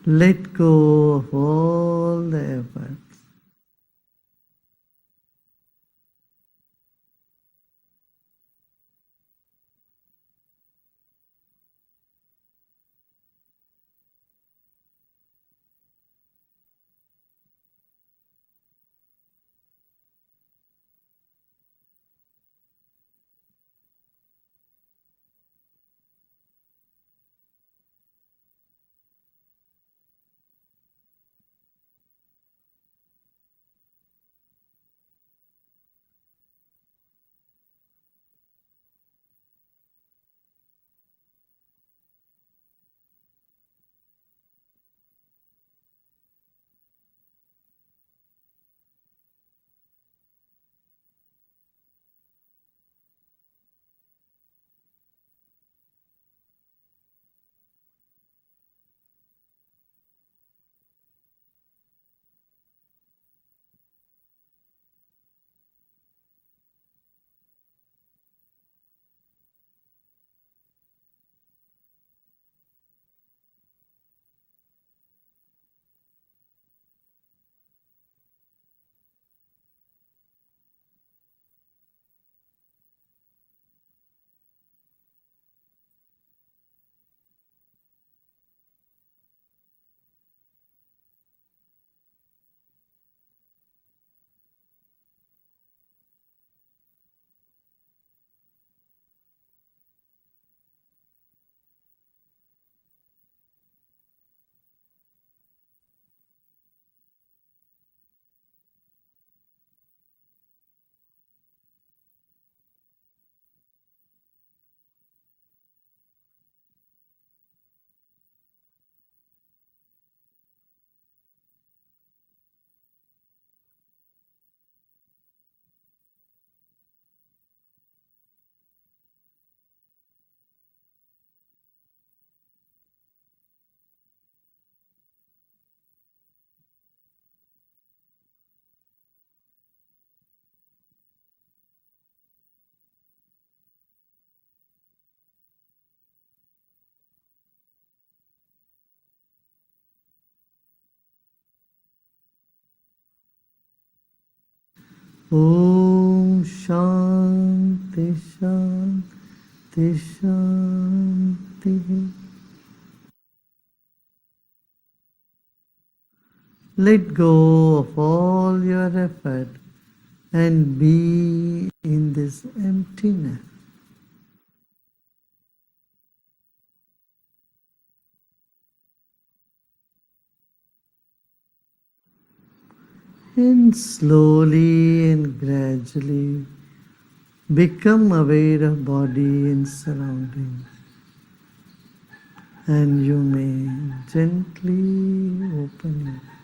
Let go of all the efforts. Om Shanti Shanti Shanti. Let go of all your effort and be in this emptiness. And slowly and gradually become aware of body and surroundings. And you may gently open your eyes.